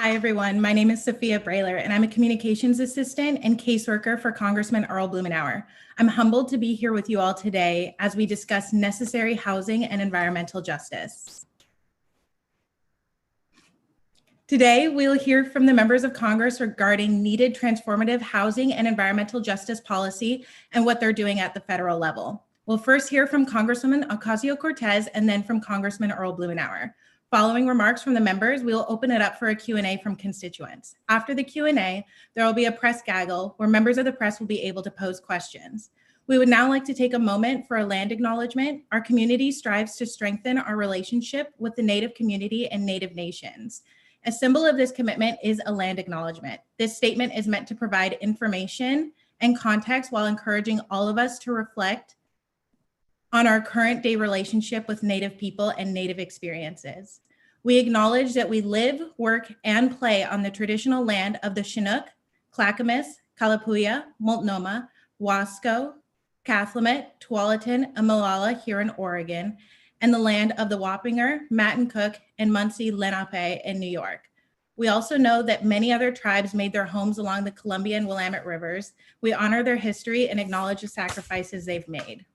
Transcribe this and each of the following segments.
Hi, everyone. My name is Sophia Brailer, and I'm a communications assistant and caseworker for Congressman Earl Blumenauer. I'm humbled to be here with you all today as we discuss necessary housing and environmental justice. Today, we'll hear from the members of Congress regarding needed transformative housing and environmental justice policy and what they're doing at the federal level. We'll first hear from Congresswoman Ocasio-Cortez and then from Congressman Earl Blumenauer. Following remarks from the members, we will open it up for a Q&A from constituents. After the Q&A, there will be a press gaggle where members of the press will be able to pose questions. We would now like to take a moment for a land acknowledgement. Our community strives to strengthen our relationship with the Native community and Native nations. A symbol of this commitment is a land acknowledgement. This statement is meant to provide information and context while encouraging all of us to reflect on our current day relationship with Native people and Native experiences. We acknowledge that we live, work, and play on the traditional land of the Chinook, Clackamas, Kalapuya, Multnomah, Wasco, Cathlamet, Tualatin, and Molalla here in Oregon, and the land of the Wappinger, Mattincook, and Munsee Lenape in New York. We also know that many other tribes made their homes along the Columbia and Willamette rivers. We honor their history and acknowledge the sacrifices they've made.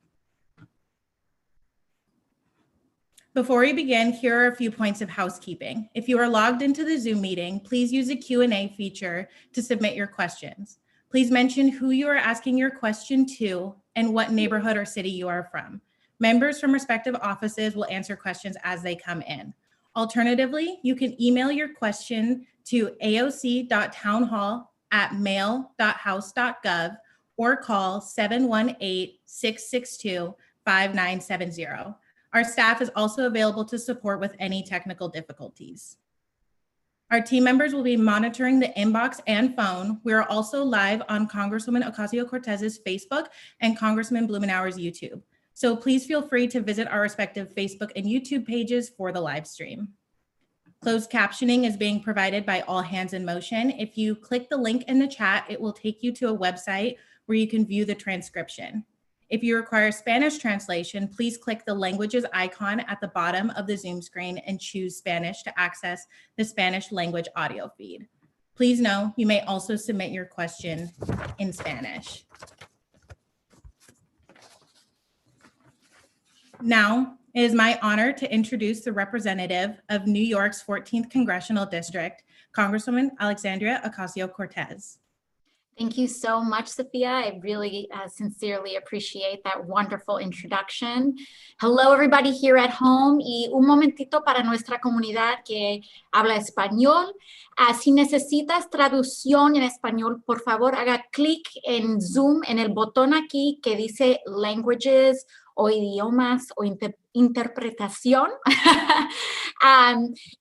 Before we begin, here are a few points of housekeeping. If you are logged into the Zoom meeting, please use the Q&A feature to submit your questions. Please mention who you are asking your question to and what neighborhood or city you are from. Members from respective offices will answer questions as they come in. Alternatively, you can email your question to aoc.townhall@mail.house.gov or call 718-662-5970. Our staff is also available to support with any technical difficulties. Our team members will be monitoring the inbox and phone. We are also live on Congresswoman Ocasio-Cortez's Facebook and Congressman Blumenauer's YouTube. So please feel free to visit our respective Facebook and YouTube pages for the live stream. Closed captioning is being provided by All Hands in Motion. If you click the link in the chat, it will take you to a website where you can view the transcription. If you require Spanish translation, please click the languages icon at the bottom of the Zoom screen and choose Spanish to access the Spanish language audio feed. Please know you may also submit your question in Spanish. Now, it is my honor to introduce the representative of New York's 14th Congressional District, Congresswoman Alexandria Ocasio-Cortez. Thank you so much, Sophia. I really sincerely appreciate that wonderful introduction. Hello, everybody here at home. Y un momentito para nuestra comunidad que habla español. Si necesitas traducción en español, por favor, haga clic en Zoom en el botón aquí que dice Languages o idiomas o interpretación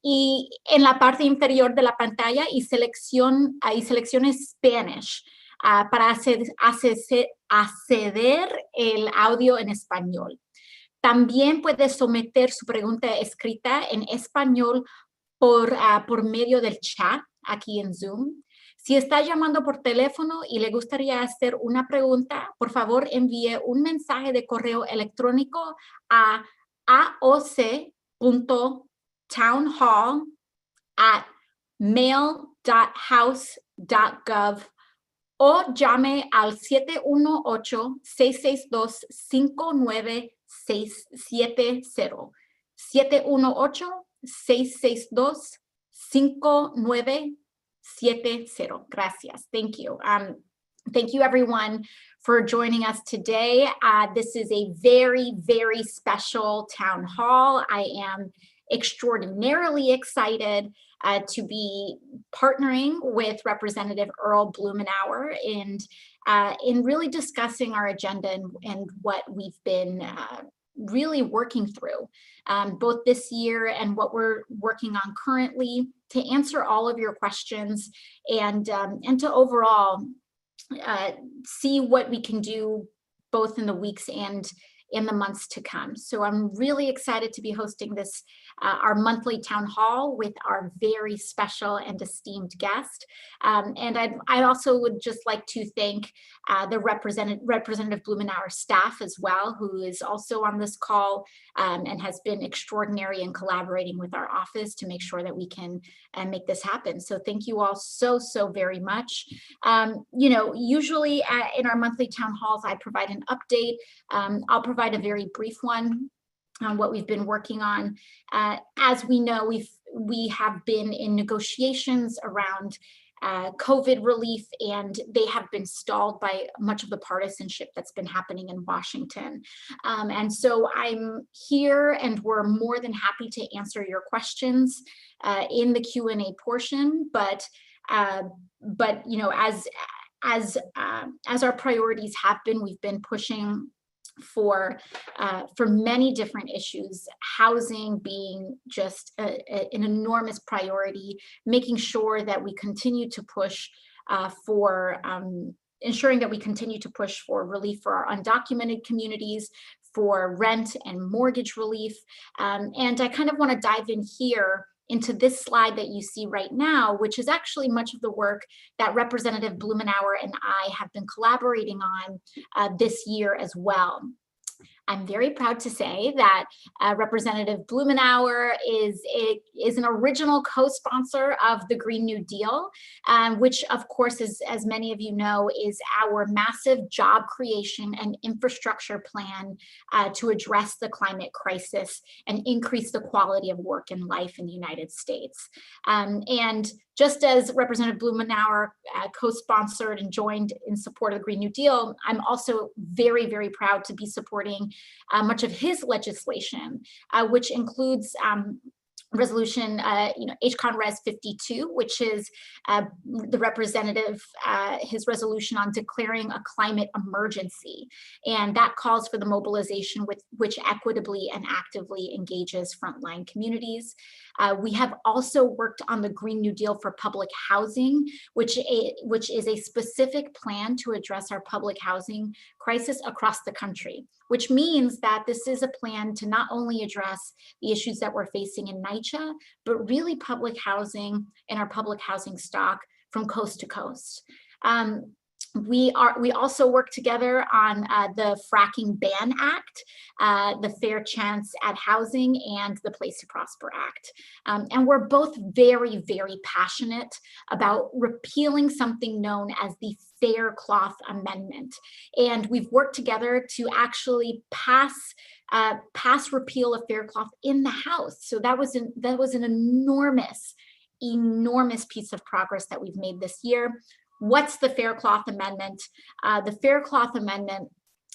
y en la parte inferior de la pantalla y seleccione Spanish para acceder el audio en español. También puede someter su pregunta escrita en español por medio del chat aquí en Zoom. Si está llamando por teléfono y le gustaría hacer una pregunta, por favor envíe un mensaje de correo electrónico a aoc.townhall@mail.house.gov o llame al 718-662-5970. 718-662-5970. Gracias. Thank you. Thank you, everyone, for joining us today. This is a very, very special town hall. I am extraordinarily excited to be partnering with Representative Earl Blumenauer in really discussing our agenda and what we've been really working through both this year and what we're working on currently to answer all of your questions and to overall see what we can do both in the weeks and in the months to come. So I'm really excited to be hosting this, our monthly town hall with our very special and esteemed guest. And I also would just like to thank the Representative Blumenauer staff as well, who is also on this call and has been extraordinary in collaborating with our office to make sure that we can make this happen. So thank you all so very much. You know, usually in our monthly town halls, I provide an update. I'll provide a very brief one on what we've been working on. As we know, we have been in negotiations around COVID relief, and they have been stalled by much of the partisanship that's been happening in Washington. And so I'm here, and we're more than happy to answer your questions in the Q&A portion. But you know, as our priorities have been, we've been pushing for many different issues, housing being just an enormous priority, making sure that we continue to push for ensuring that we continue to push for relief for our undocumented communities, for rent and mortgage relief. And I kind of want to dive in here into this slide that you see right now, which is actually much of the work that Representative Blumenauer and I have been collaborating on this year as well. I'm very proud to say that Representative Blumenauer is an original co-sponsor of the Green New Deal, which of course, as many of you know, is our massive job creation and infrastructure plan to address the climate crisis and increase the quality of work and life in the United States. And just as Representative Blumenauer co-sponsored and joined in support of the Green New Deal, I'm also very proud to be supporting much of his legislation, which includes resolution, HCON Res 52, which is the representative, his resolution on declaring a climate emergency. And that calls for the mobilization which equitably and actively engages frontline communities. We have also worked on the Green New Deal for public housing, which is a specific plan to address our public housing crisis across the country, which means that this is a plan to not only address the issues that we're facing in NYCHA, but really public housing and our public housing stock from coast to coast. We also work together on the Fracking Ban Act, the Fair Chance at Housing, and the Place to Prosper Act. And we're both very passionate about repealing something known as the Fair Cloth Amendment. And we've worked together to actually pass repeal of Fair Cloth in the House. So that was an enormous piece of progress that we've made this year. What's the Fair Cloth Amendment? The Fair Cloth Amendment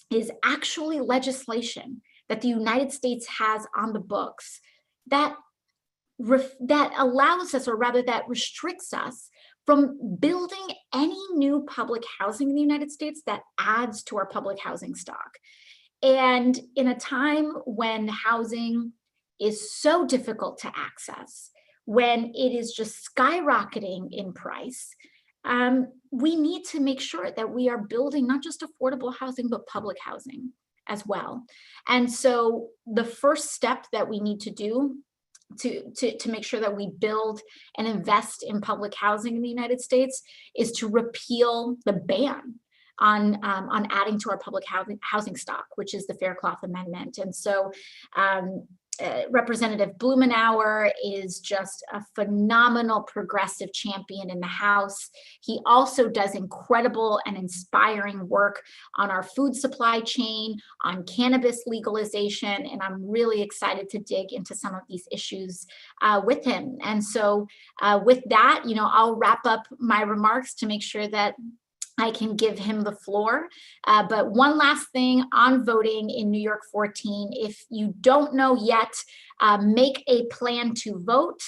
is actually legislation that the United States has on the books that allows us, or rather that restricts us from building any new public housing in the United States that adds to our public housing stock. And in a time when housing is so difficult to access, when it is just skyrocketing in price, we need to make sure that we are building not just affordable housing, but public housing as well. And so the first step that we need to do to make sure that we build and invest in public housing in the United States is to repeal the ban on adding to our public housing stock, which is the Fair Cloth Amendment. And so Representative Blumenauer is just a phenomenal progressive champion in the House. He also does incredible and inspiring work on our food supply chain, on cannabis legalization, and I'm really excited to dig into some of these issues with him. And so with that, I'll wrap up my remarks to make sure that I can give him the floor. But one last thing on voting in New York 14, if you don't know yet, make a plan to vote.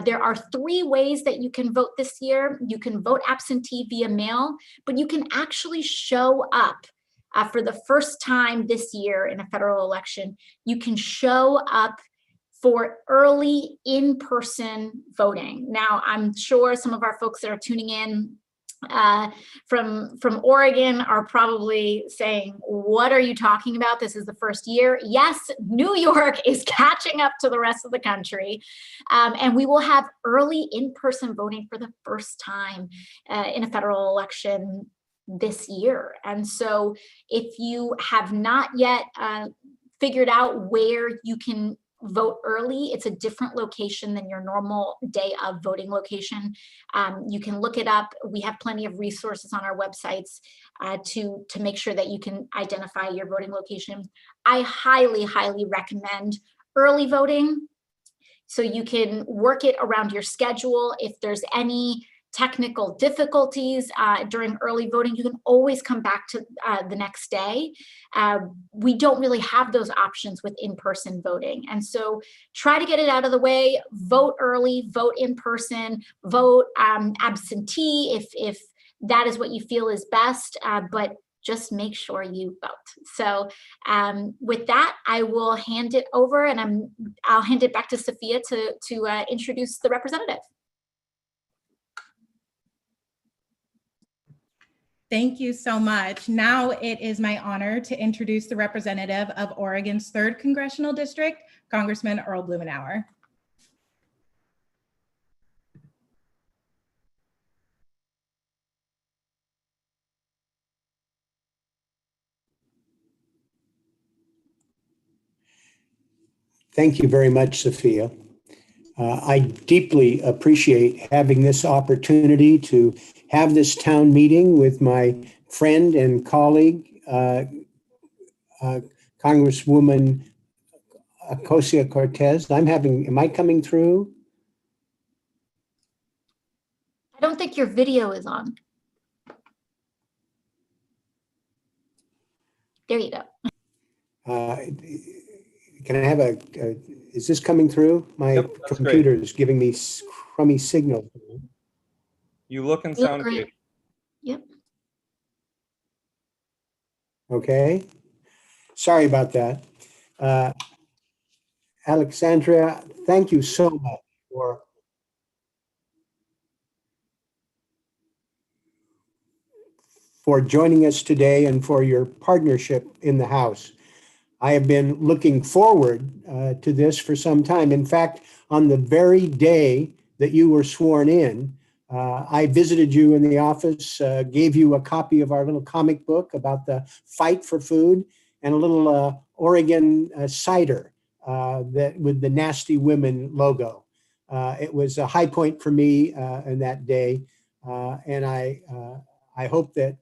There are 3 ways that you can vote this year. You can vote absentee via mail, but you can actually show up for the first time this year in a federal election. You can show up for early in-person voting. Now, I'm sure some of our folks that are tuning in from Oregon are probably saying, what are you talking about? This is the first year. Yes, New York is catching up to the rest of the country. And we will have early in-person voting for the first time in a federal election this year. And so if you have not yet figured out where you can vote early, it's a different location than your normal day of voting location. You can look it up. We have plenty of resources on our websites to make sure that you can identify your voting location. I highly, highly recommend early voting so you can work it around your schedule. If there's any technical difficulties during early voting, you can always come back to the next day. We don't really have those options with in-person voting. And so try to get it out of the way, vote early, vote in person, vote absentee if that is what you feel is best, but just make sure you vote. So with that, I will hand it over and I'll hand it back to Sophia to introduce the representative. Thank you so much. Now it is my honor to introduce the representative of Oregon's 3rd Congressional District, Congressman Earl Blumenauer. Thank you very much, Sophia. I deeply appreciate having this opportunity to have this town meeting with my friend and colleague, Congresswoman Ocasio-Cortez. Am I coming through? I don't think your video is on. There you go. Can I have is this coming through? My computer is giving me crummy signal. You look and sound great. Yep. Okay. Sorry about that. Alexandria, thank you so much for joining us today and for your partnership in the House. I have been looking forward to this for some time. In fact, on the very day that you were sworn in, I visited you in the office, gave you a copy of our little comic book about the fight for food and a little Oregon cider with the Nasty Women logo. It was a high point for me in that day, and I hope that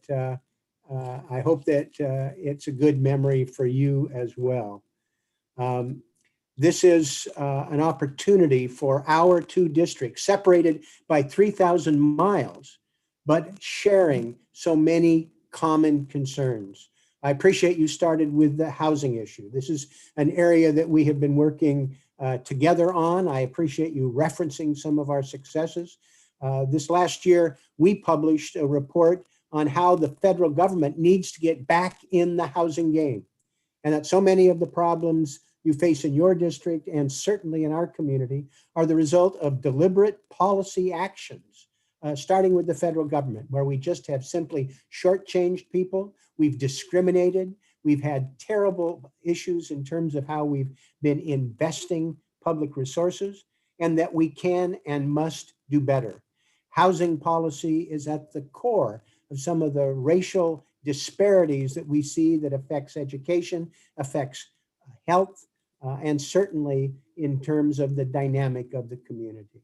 it's a good memory for you as well. This is an opportunity for our 2 districts, separated by 3,000 miles, but sharing so many common concerns. I appreciate you started with the housing issue. This is an area that we have been working together on. I appreciate you referencing some of our successes. This last year, we published a report on how the federal government needs to get back in the housing game, and that so many of the problems you face in your district and certainly in our community are the result of deliberate policy actions, starting with the federal government, where we just have simply shortchanged people. We've discriminated. We've had terrible issues in terms of how we've been investing public resources, and that we can and must do better. Housing policy is at the core of some of the racial disparities that we see that affects education, affects health, and certainly in terms of the dynamic of the community.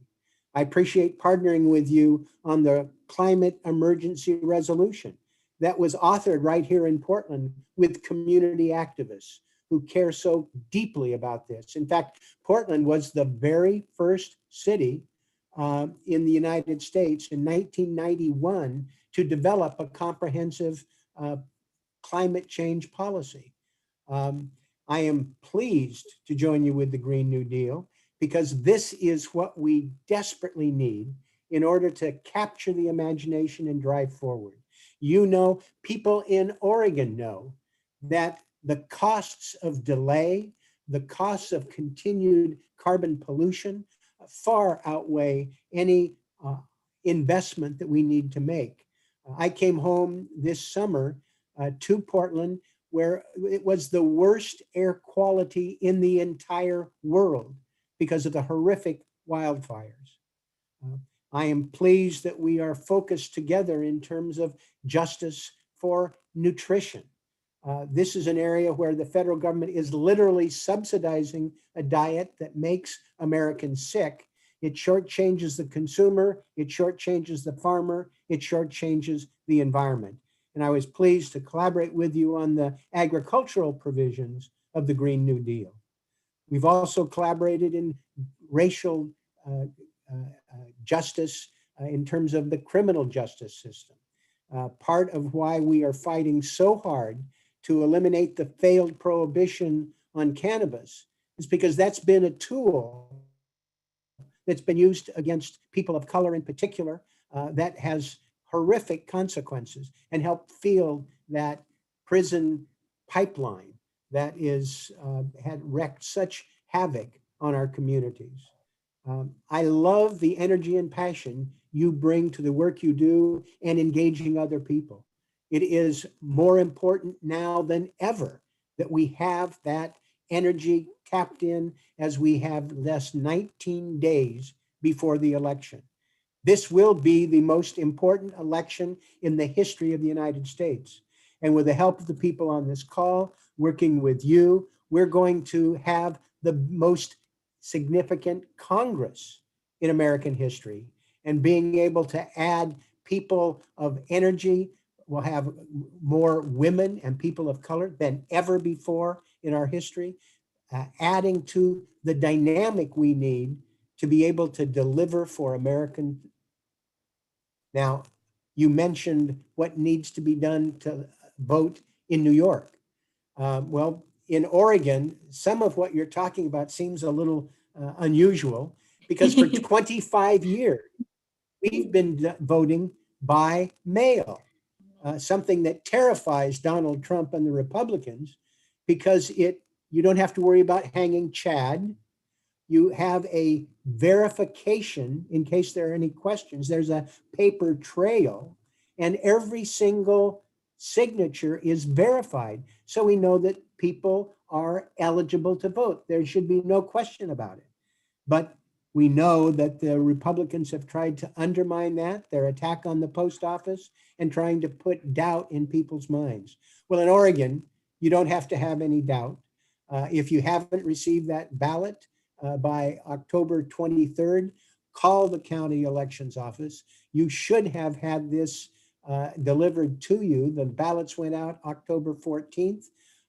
I appreciate partnering with you on the climate emergency resolution that was authored right here in Portland with community activists who care so deeply about this. In fact, Portland was the very first city in the United States in 1991 to develop a comprehensive climate change policy. I am pleased to join you with the Green New Deal because this is what we desperately need in order to capture the imagination and drive forward. You know, people in Oregon know that the costs of delay, the costs of continued carbon pollution far outweigh any investment that we need to make. I came home this summer to Portland, where it was the worst air quality in the entire world because of the horrific wildfires. I am pleased that we are focused together in terms of justice for nutrition. This is an area where the federal government is literally subsidizing a diet that makes Americans sick. It shortchanges the consumer, it shortchanges the farmer, it shortchanges the environment. And I was pleased to collaborate with you on the agricultural provisions of the Green New Deal. We've also collaborated in racial justice in terms of the criminal justice system. Part of why we are fighting so hard to eliminate the failed prohibition on cannabis is because that's been a tool that's been used against people of color in particular that has horrific consequences and helped fuel that prison pipeline that is had wreaked such havoc on our communities. I love the energy and passion you bring to the work you do and engaging other people. It is more important now than ever that we have that energy tapped in as we have less 19 days before the election. This will be the most important election in the history of the United States. And with the help of the people on this call, working with you, we're going to have the most significant Congress in American history. And being able to add people of energy, we'll have more women and people of color than ever before in our history, adding to the dynamic we need to be able to deliver for American. Now, you mentioned what needs to be done to vote in New York. Well, in Oregon, some of what you're talking about seems a little unusual because for 25 years, we've been voting by mail, something that terrifies Donald Trump and the Republicans because you don't have to worry about hanging Chad. You have a verification in case there are any questions. There's a paper trail and every single signature is verified. So we know that people are eligible to vote. There should be no question about it. But we know that the Republicans have tried to undermine that, their attack on the post office, and trying to put doubt in people's minds. Well, in Oregon, you don't have to have any doubt. If you haven't received that ballot by October 23rd, call the county elections office. You should have had this delivered to you. The ballots went out October 14th.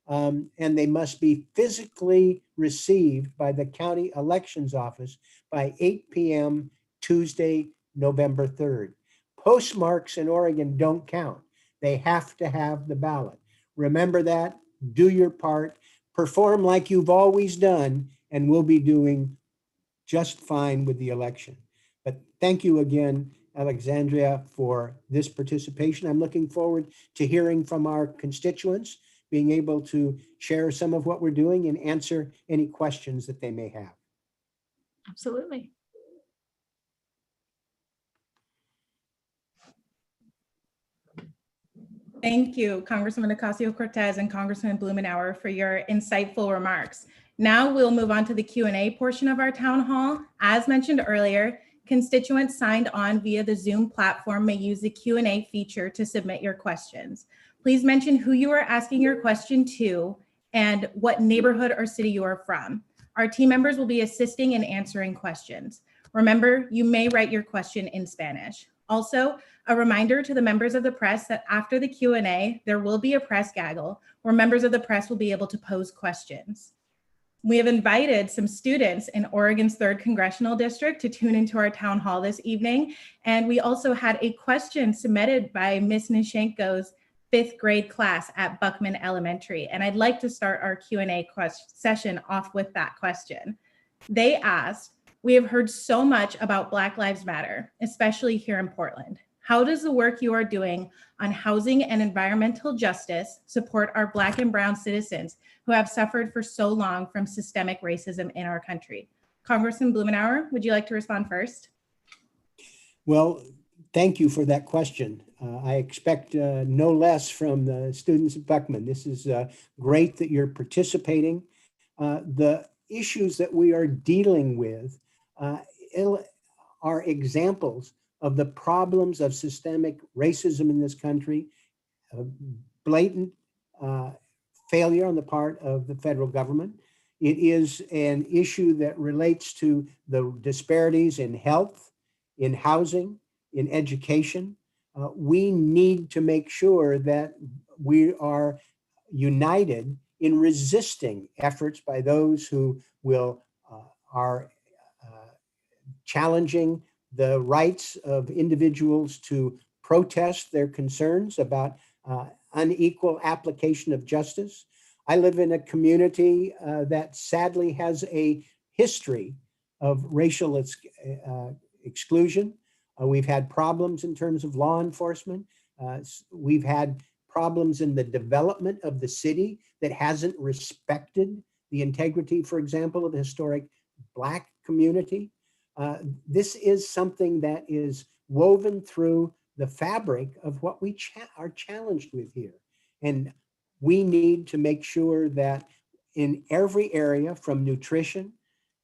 And they must be physically received by the county elections office by 8 p.m. Tuesday, November 3rd. Postmarks in Oregon don't count. They have to have the ballot. Remember that, do your part, perform like you've always done, and we'll be doing just fine with the election. But thank you again, Alexandria, for this participation. I'm looking forward to hearing from our constituents, being able to share some of what we're doing and answer any questions that they may have. Absolutely. Thank you, Congresswoman Ocasio-Cortez and Congressman Blumenauer, for your insightful remarks. Now we'll move on to the Q&A portion of our town hall. As mentioned earlier, constituents signed on via the Zoom platform may use the Q&A feature to submit your questions. Please mention who you are asking your question to and what neighborhood or city you are from. Our team members will be assisting in answering questions. Remember, you may write your question in Spanish. Also, a reminder to the members of the press that after the Q&A, there will be a press gaggle where members of the press will be able to pose questions. We have invited some students in Oregon's 3rd Congressional District to tune into our town hall this evening. And we also had a question submitted by Ms. Nishenko's 5th grade class at Buckman Elementary. And I'd like to start our Q&A session off with that question. They asked, we have heard so much about Black Lives Matter, especially here in Portland. How does the work you are doing on housing and environmental justice support our Black and Brown citizens who have suffered for so long from systemic racism in our country? Congressman Blumenauer, would you like to respond first? Well, Thank you for that question. I expect no less from the students at Buckman. This is great that you're participating. The issues that we are dealing with are examples of the problems of systemic racism in this country, blatant failure on the part of the federal government. It is an issue that relates to the disparities in health, in housing, in education. We need to make sure that we are united in resisting efforts by those who are challenging the rights of individuals to protest their concerns about unequal application of justice. I live in a community that sadly has a history of racial exclusion. We've had problems in terms of law enforcement. We've had problems in the development of the city that hasn't respected the integrity, for example, of the historic Black community. This is something that is woven through the fabric of what we are challenged with here. And we need to make sure that in every area, from nutrition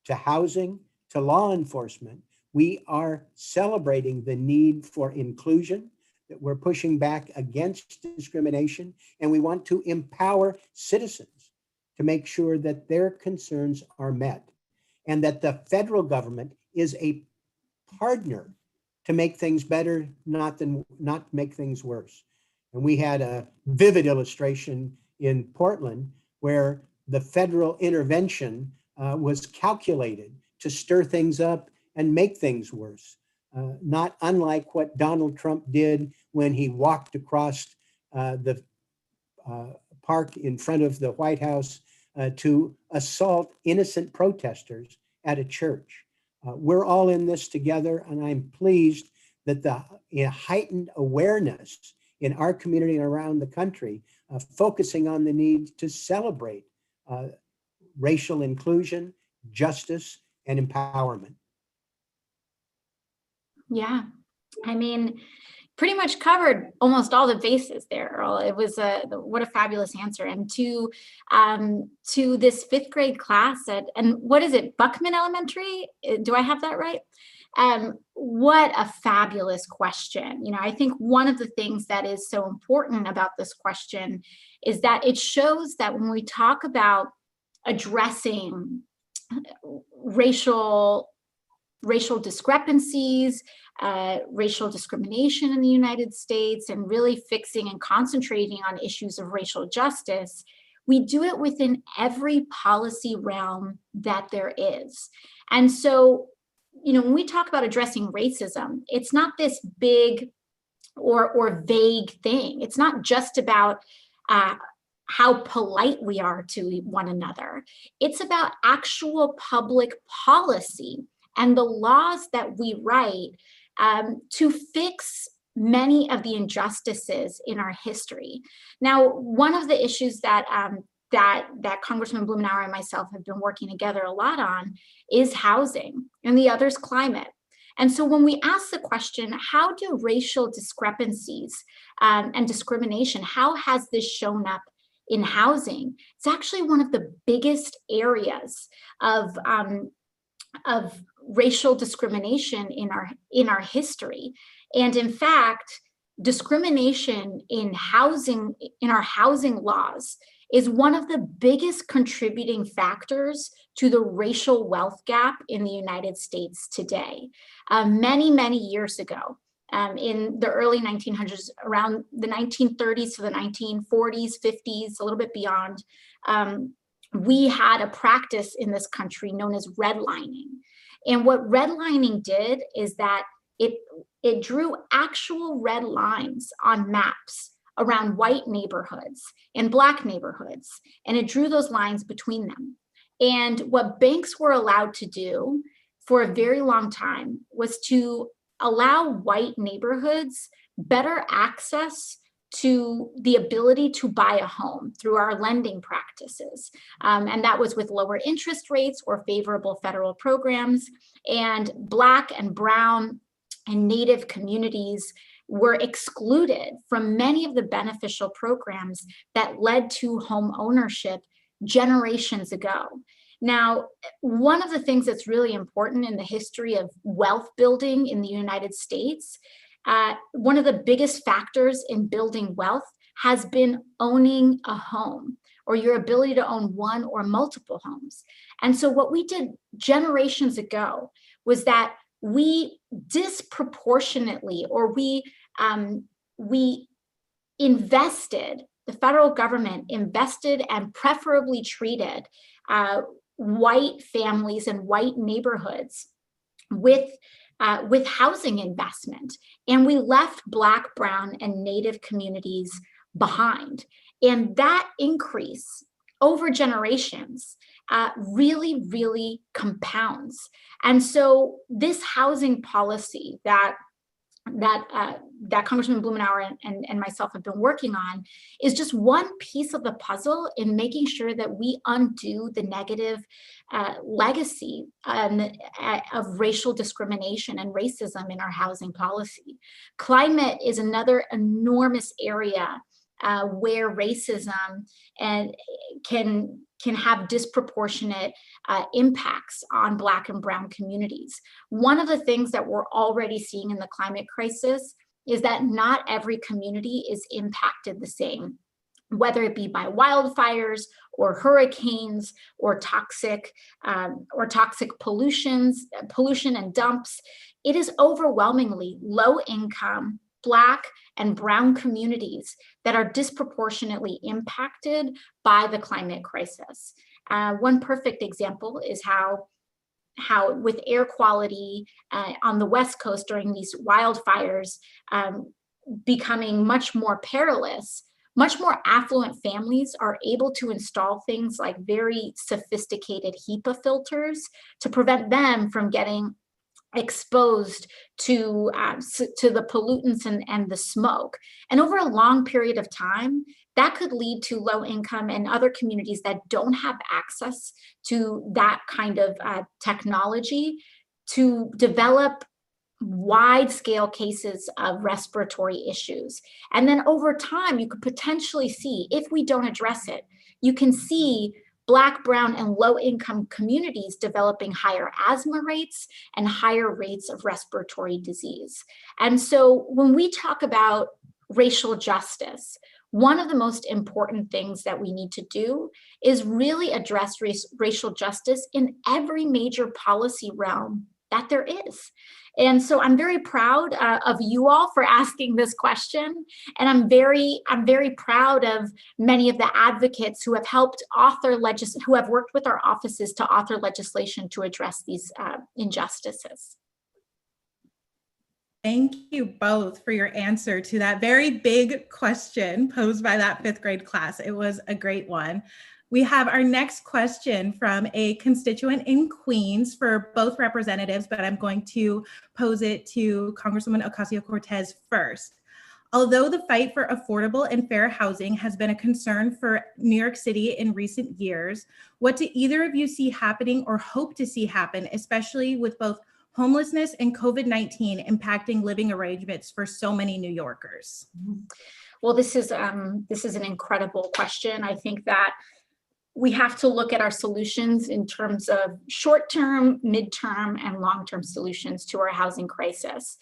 to housing to law enforcement, we are celebrating the need for inclusion, that we're pushing back against discrimination, and we want to empower citizens to make sure that their concerns are met, and that the federal government is a partner to make things better, not make things worse. And we had a vivid illustration in Portland where the federal intervention was calculated to stir things up and make things worse. Not unlike what Donald Trump did when he walked across the park in front of the White House to assault innocent protesters at a church. We're all in this together, and I'm pleased that the heightened awareness in our community and around the country, focusing on the need to celebrate racial inclusion, justice, and empowerment. Yeah, I mean, pretty much covered almost all the bases there, Earl. It was what a fabulous answer. And to this fifth grade class and what is it, Buckman Elementary? Do I have that right? What a fabulous question. You know, I think one of the things that is so important about this question is that it shows that when we talk about addressing racial discrepancies, racial discrimination in the United States, and really fixing and concentrating on issues of racial justice, we do it within every policy realm that there is. And so, you know, when we talk about addressing racism, it's not this big or vague thing. It's not just about how polite we are to one another. It's about actual public policy and the laws that we write to fix many of the injustices in our history. Now, one of the issues that Congressman Blumenauer and myself have been working together a lot on is housing, and the other is climate. And so when we ask the question, how do racial discrepancies and discrimination, how has this shown up in housing? It's actually one of the biggest areas of racial discrimination in our history. And in fact, discrimination in housing, in our housing laws, is one of the biggest contributing factors to the racial wealth gap in the United States today. Many, many years ago, in the early 1900s, around the 1930s to the 1940s, 50s, a little bit beyond, we had a practice in this country known as redlining. And what redlining did is that it drew actual red lines on maps around white neighborhoods and Black neighborhoods, and it drew those lines between them. And what banks were allowed to do for a very long time was to allow white neighborhoods better access to the ability to buy a home through our lending practices. And that was with lower interest rates or favorable federal programs. And Black and brown and Native communities were excluded from many of the beneficial programs that led to home ownership generations ago. Now, one of the things that's really important in the history of wealth building in the United States, one of the biggest factors in building wealth has been owning a home, or your ability to own one or multiple homes. And so what we did generations ago was that we disproportionately, or we invested, the federal government invested and preferably treated white families and white neighborhoods with housing investment. And we left Black, Brown, and Native communities behind. And that increase over generations really, really compounds. And so this housing policy that Congressman Blumenauer and myself have been working on is just one piece of the puzzle in making sure that we undo the negative legacy of racial discrimination and racism in our housing policy. Climate is another enormous area where racism can have disproportionate impacts on Black and Brown communities. One of the things that we're already seeing in the climate crisis is that not every community is impacted the same, whether it be by wildfires or hurricanes or toxic pollution and dumps. It is overwhelmingly low income Black and Brown communities that are disproportionately impacted by the climate crisis. One perfect example is how with air quality on the West Coast during these wildfires becoming much more perilous, much more affluent families are able to install things like very sophisticated HEPA filters to prevent them from getting exposed to the pollutants and the smoke. And over a long period of time, that could lead to low income and other communities that don't have access to that kind of technology to develop wide scale cases of respiratory issues. And then over time, you could potentially see, if we don't address it, you can see Black, Brown, and low-income communities developing higher asthma rates and higher rates of respiratory disease. And so when we talk about racial justice, one of the most important things that we need to do is really address racial justice in every major policy realm that there is. And so I'm very proud of you all for asking this question. And I'm very proud of many of the advocates who have helped who have worked with our offices to author legislation to address these injustices. Thank you both for your answer to that very big question posed by that 5th grade class. It was a great one. We have our next question from a constituent in Queens for both representatives, but I'm going to pose it to Congresswoman Ocasio-Cortez first. Although the fight for affordable and fair housing has been a concern for New York City in recent years, what do either of you see happening or hope to see happen, especially with both homelessness and COVID-19 impacting living arrangements for so many New Yorkers? Well, this is an incredible question. I think that we have to look at our solutions in terms of short-term, mid-term, and long-term solutions to our housing crisis.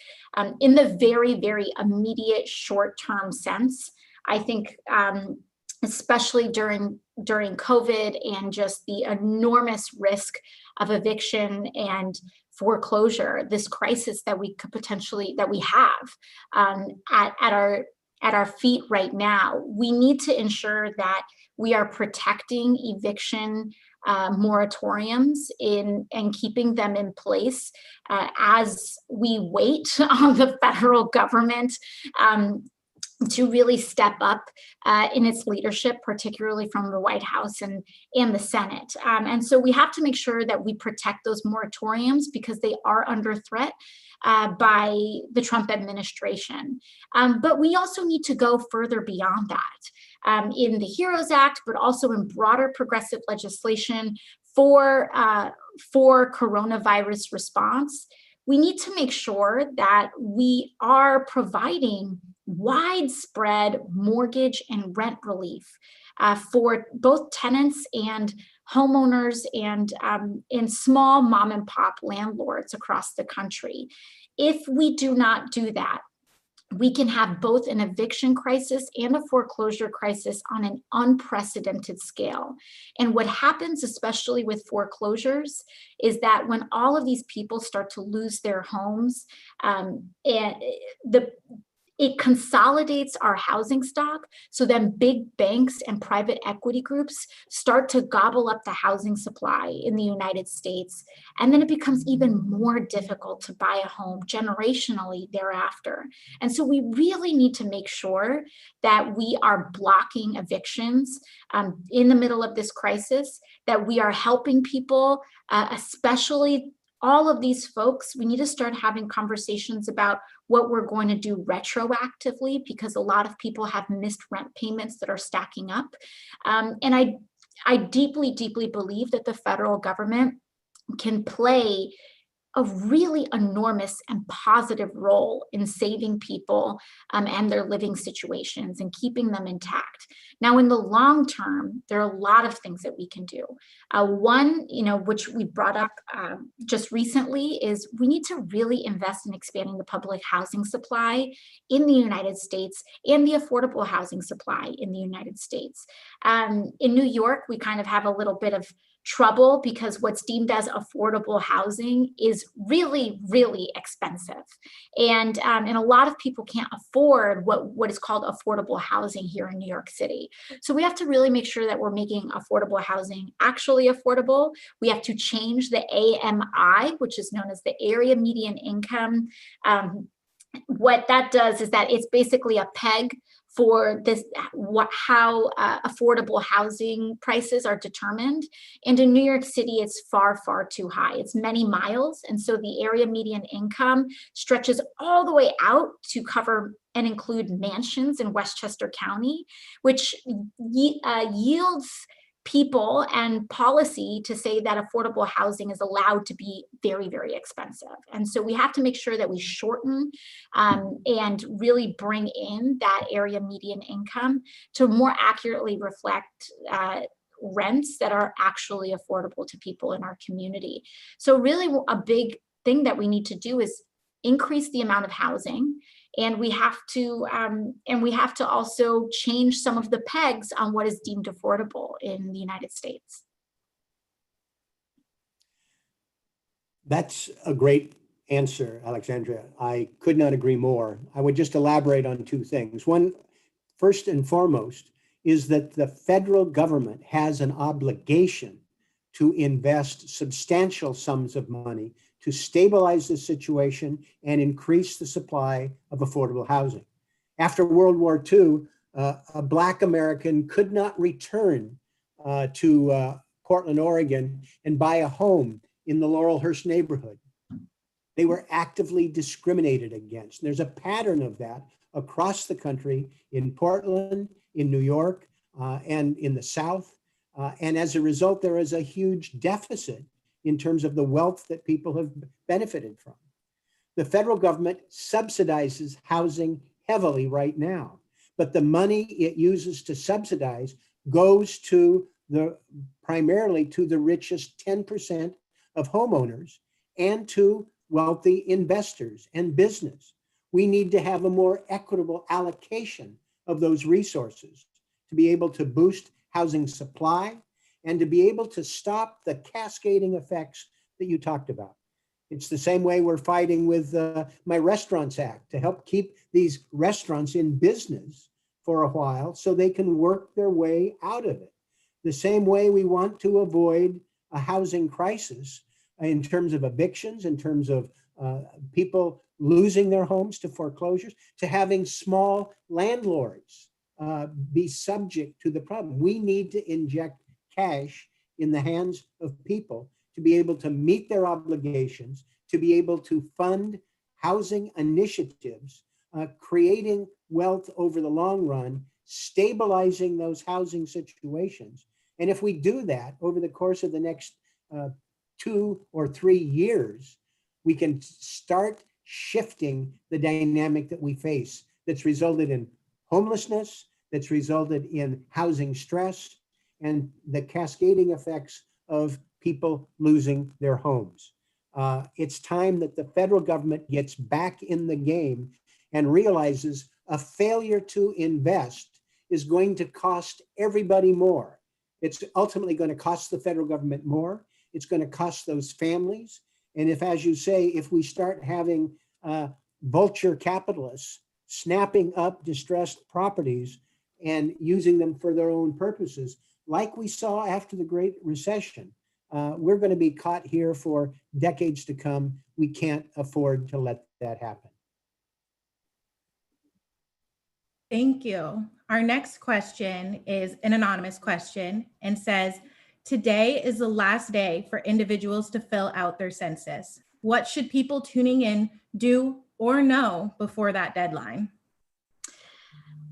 In the very, very immediate short-term sense, I think especially during COVID and just the enormous risk of eviction and foreclosure, this crisis that we have at our feet right now, we need to ensure that we are protecting eviction moratoriums and keeping them in place as we wait on the federal government to really step up in its leadership, particularly from the White House and the Senate. And so we have to make sure that we protect those moratoriums because they are under threat by the Trump administration. But we also need to go further beyond that in the HEROES Act, but also in broader progressive legislation for coronavirus response. we need to make sure that we are providing widespread mortgage and rent relief for both tenants and homeowners and small mom and pop landlords across the country. If we do not do that, we can have both an eviction crisis and a foreclosure crisis on an unprecedented scale. And what happens, especially with foreclosures, is that when all of these people start to lose their homes, it consolidates our housing stock. So then big banks and private equity groups start to gobble up the housing supply in the United States. And then it becomes even more difficult to buy a home generationally thereafter. And so we really need to make sure that we are blocking evictions in the middle of this crisis, that we are helping people, especially all of these folks. We need to start having conversations about what we're going to do retroactively, because a lot of people have missed rent payments that are stacking up. And I deeply, deeply believe that the federal government can play a really enormous and positive role in saving people and their living situations and keeping them intact. Now, in the long term, there are a lot of things that we can do. One, which we brought up just recently, is we need to really invest in expanding the public housing supply in the United States and the affordable housing supply in the United States. In New York, we kind of have a little bit of trouble because what's deemed as affordable housing is really, really expensive. And a lot of people can't afford what is called affordable housing here in New York City. So we have to really make sure that we're making affordable housing actually affordable. We have to change the AMI, which is known as the area median income. What that does is that it's basically a peg for this, how affordable housing prices are determined. And in New York City, it's far, far too high. It's many miles. And so the area median income stretches all the way out to cover and include mansions in Westchester County, which yields people and policy to say that affordable housing is allowed to be very, very expensive. And so we have to make sure that we shorten and really bring in that area median income to more accurately reflect rents that are actually affordable to people in our community. So really a big thing that we need to do is increase the amount of housing. And we have to also change some of the pegs on what is deemed affordable in the United States. That's a great answer, Alexandria. I could not agree more. I would just elaborate on two things. One, first and foremost, is that the federal government has an obligation to invest substantial sums of money to stabilize the situation and increase the supply of affordable housing. After World War II, a Black American could not return to Portland, Oregon, and buy a home in the Laurelhurst neighborhood. They were actively discriminated against. There's a pattern of that across the country, in Portland, in New York, and in the South. And as a result, there is a huge deficit in terms of the wealth that people have benefited from. The federal government subsidizes housing heavily right now, but the money it uses to subsidize goes to primarily to the richest 10% of homeowners and to wealthy investors and business. We need to have a more equitable allocation of those resources to be able to boost housing supply and to be able to stop the cascading effects that you talked about. It's the same way we're fighting with my Restaurants Act to help keep these restaurants in business for a while so they can work their way out of it. The same way we want to avoid a housing crisis in terms of evictions, in terms of people losing their homes to foreclosures, to having small landlords be subject to the problem. We need to inject cash in the hands of people to be able to meet their obligations, to be able to fund housing initiatives, creating wealth over the long run, stabilizing those housing situations. And if we do that over the course of the next 2 or 3 years, we can start shifting the dynamic that we face that's resulted in homelessness, that's resulted in housing stress, and the cascading effects of people losing their homes. It's time that the federal government gets back in the game and realizes a failure to invest is going to cost everybody more. It's ultimately going to cost the federal government more. It's going to cost those families. And if, as you say, if we start having vulture capitalists snapping up distressed properties and using them for their own purposes, like we saw after the Great Recession, we're going to be caught here for decades to come. We can't afford to let that happen. Thank you. Our next question is an anonymous question and says, today is the last day for individuals to fill out their census. What should people tuning in do or know before that deadline?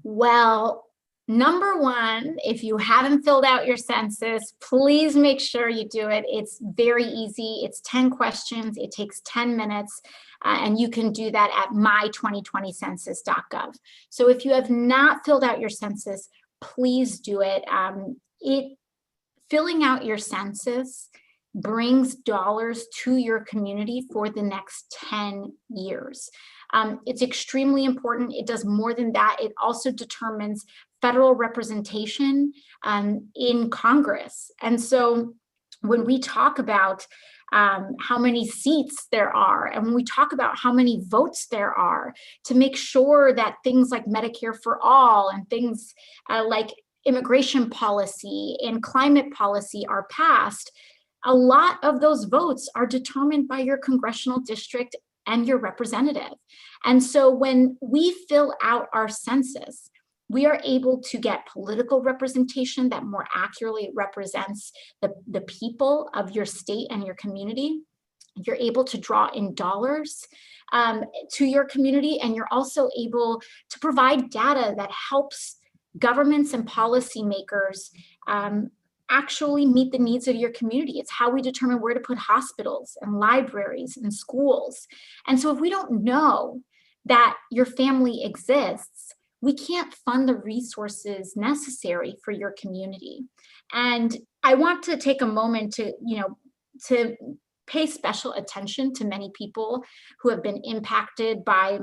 Well, number one, if you haven't filled out your census, please make sure you do it. It's very easy. It's 10 questions. It takes 10 minutes. And you can do that at my2020census.gov. So if you have not filled out your census, please do it. Filling out your census brings dollars to your community for the next 10 years. It's extremely important. It does more than that. It also determines federal representation in Congress. And so when we talk about how many seats there are, and when we talk about how many votes there are, to make sure that things like Medicare for all and things like immigration policy and climate policy are passed, a lot of those votes are determined by your congressional district and your representative. And so when we fill out our census, we are able to get political representation that more accurately represents the people of your state and your community. You're able to draw in dollars to your community, and you're also able to provide data that helps governments and policymakers actually meet the needs of your community. It's how we determine where to put hospitals and libraries and schools. And so if we don't know that your family exists, we can't fund the resources necessary for your community. And I want to take a moment to pay special attention to many people who have been impacted by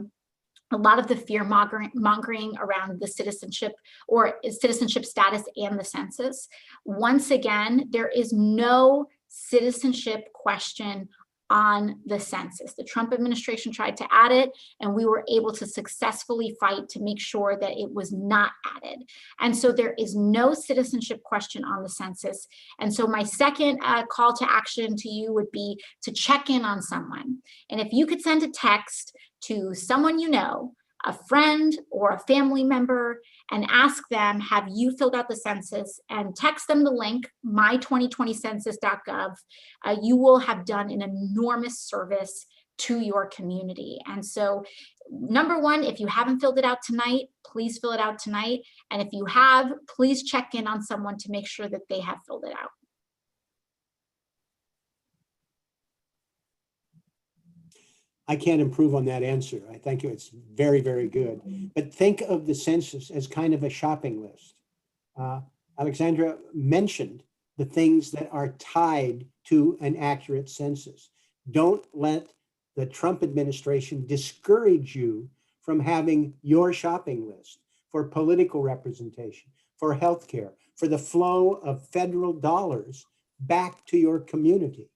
a lot of the fear mongering around the citizenship or citizenship status and the census. Once again, there is no citizenship question on the census. The Trump administration tried to add it, and we were able to successfully fight to make sure that it was not added. And so there is no citizenship question on the census. And so my second call to action to you would be to check in on someone. And if you could send a text to someone you know, a friend or a family member, and ask them, have you filled out the census? And text them the link, my2020census.gov. You will have done an enormous service to your community. And so, number one, if you haven't filled it out tonight, please fill it out tonight. And if you have, please check in on someone to make sure that they have filled it out. I can't improve on that answer. I thank you. It's very, very good. But think of the census as kind of a shopping list. Alexandra mentioned the things that are tied to an accurate census. Don't let the Trump administration discourage you from having your shopping list for political representation, for healthcare, for the flow of federal dollars back to your community.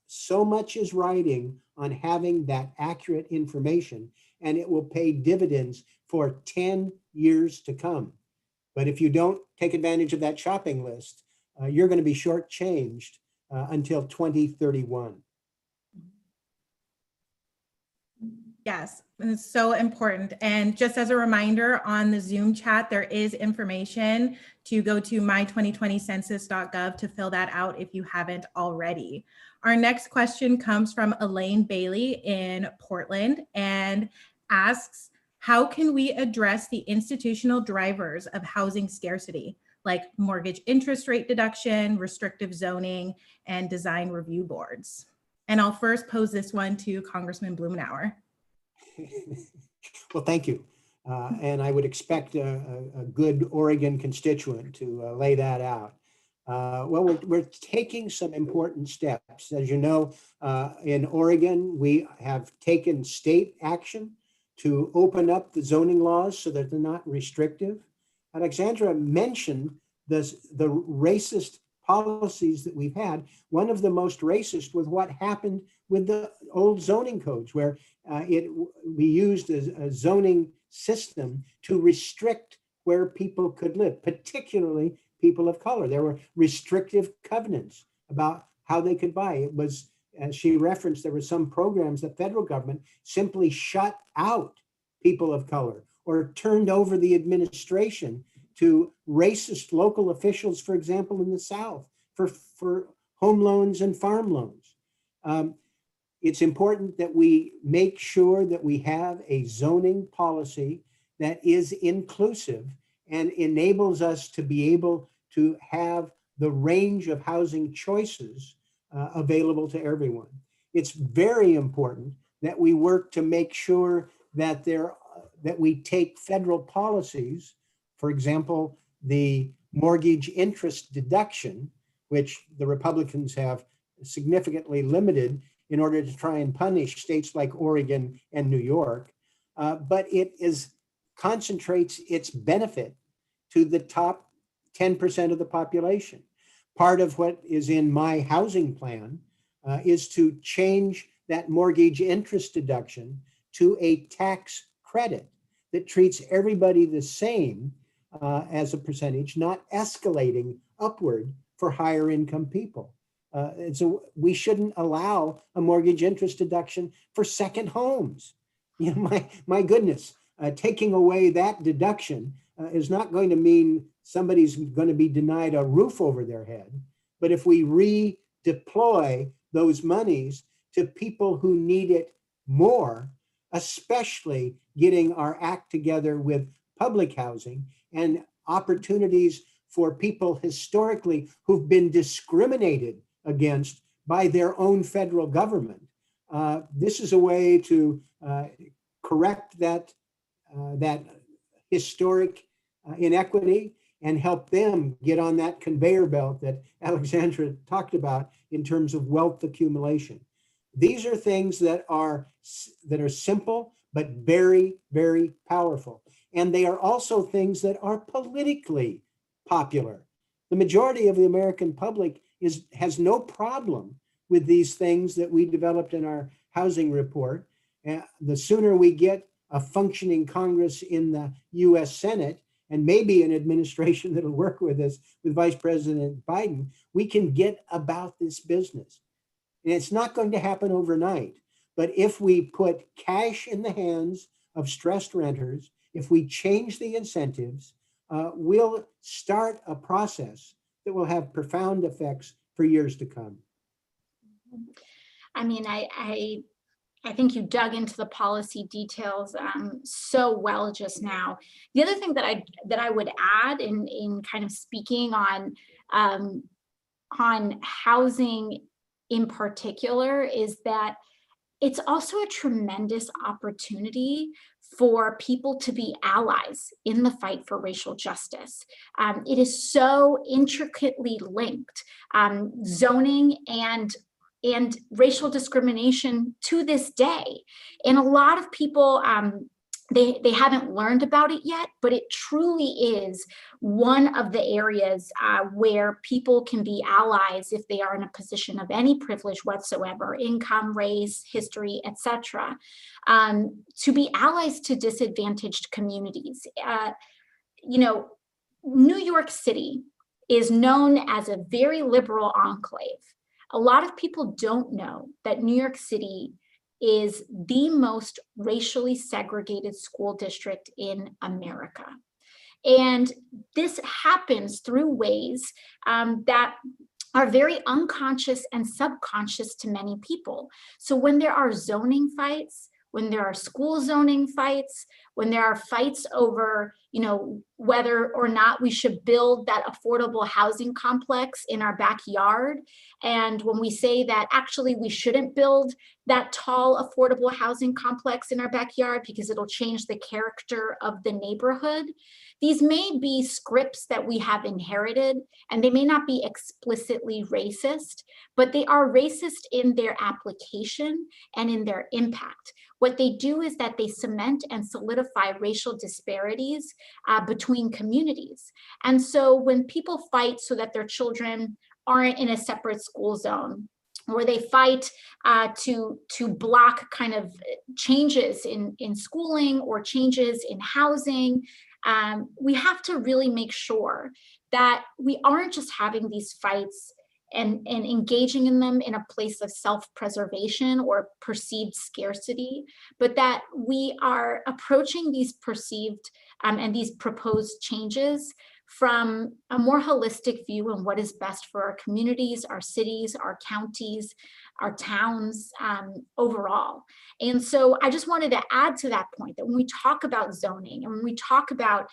So much is riding on having that accurate information, and it will pay dividends for 10 years to come. But if you don't take advantage of that shopping list, you're going to be shortchanged until 2031. Yes, and it's so important. And just as a reminder, on the Zoom chat, there is information to go to my2020census.gov to fill that out if you haven't already. Our next question comes from Elaine Bailey in Portland and asks, how can we address the institutional drivers of housing scarcity, like mortgage interest rate deduction, restrictive zoning, and design review boards? And I'll first pose this one to Congressman Blumenauer. Well, thank you. And I would expect a good Oregon constituent to lay that out. Well, we're taking some important steps. As you know, in Oregon, we have taken state action to open up the zoning laws so that they're not restrictive. Alexandra mentioned the racist policies that we've had. One of the most racist was what happened with the old zoning codes, where we used a zoning system to restrict where people could live, particularly people of color. There were restrictive covenants about how they could buy. It was, as she referenced, there were some programs the federal government simply shut out people of color or turned over the administration to racist local officials, for example, in the South, for home loans and farm loans. It's important that we make sure that we have a zoning policy that is inclusive and enables us to be able to have the range of housing choices available to everyone. It's very important that we work to make sure that we take federal policies, for example, the mortgage interest deduction, which the Republicans have significantly limited in order to try and punish states like Oregon and New York, but it concentrates its benefit to the top 10% of the population. Part of what is in my housing plan is to change that mortgage interest deduction to a tax credit that treats everybody the same as a percentage, not escalating upward for higher income people. So we shouldn't allow a mortgage interest deduction for second homes. You know, my goodness, taking away that deduction is not going to mean somebody's going to be denied a roof over their head. But if we redeploy those monies to people who need it more, especially getting our act together with public housing and opportunities for people historically who've been discriminated against by their own federal government. This is a way to correct that historic inequity and help them get on that conveyor belt that Alexandra talked about in terms of wealth accumulation. These are things that are simple, but very, very powerful. And they are also things that are politically popular. The majority of the American public has no problem with these things that we developed in our housing report. The sooner we get a functioning Congress in the US Senate, and maybe an administration that'll work with us, with Vice President Biden, we can get about this business. And it's not going to happen overnight, but if we put cash in the hands of stressed renters, if we change the incentives, we'll start a process that will have profound effects for years to come. I mean, I think you dug into the policy details so well just now. The other thing that I would add in kind of speaking on housing in particular is that it's also a tremendous opportunity for people to be allies in the fight for racial justice. It is so intricately linked, zoning and racial discrimination to this day. And a lot of people, they haven't learned about it yet, but it truly is one of the areas where people can be allies if they are in a position of any privilege whatsoever, income, race, history, etc., to be allies to disadvantaged communities. You know, New York City is known as a very liberal enclave. A lot of people don't know that New York City is the most racially segregated school district in America. And this happens through ways that are very unconscious and subconscious to many people. So when there are zoning fights, when there are school zoning fights, when there are fights over, whether or not we should build that affordable housing complex in our backyard. And when we say that actually we shouldn't build that tall, affordable housing complex in our backyard because it'll change the character of the neighborhood, these may be scripts that we have inherited, and they may not be explicitly racist, but they are racist in their application and in their impact. What they do is that they cement and solidify racial disparities between communities. And so when people fight so that their children aren't in a separate school zone, or they fight to block kind of changes in schooling or changes in housing, we have to really make sure that we aren't just having these fights and engaging in them in a place of self-preservation or perceived scarcity, but that we are approaching these perceived and these proposed changes from a more holistic view on what is best for our communities, our cities, our counties, our towns overall. And so I just wanted to add to that point that when we talk about zoning, and when we talk about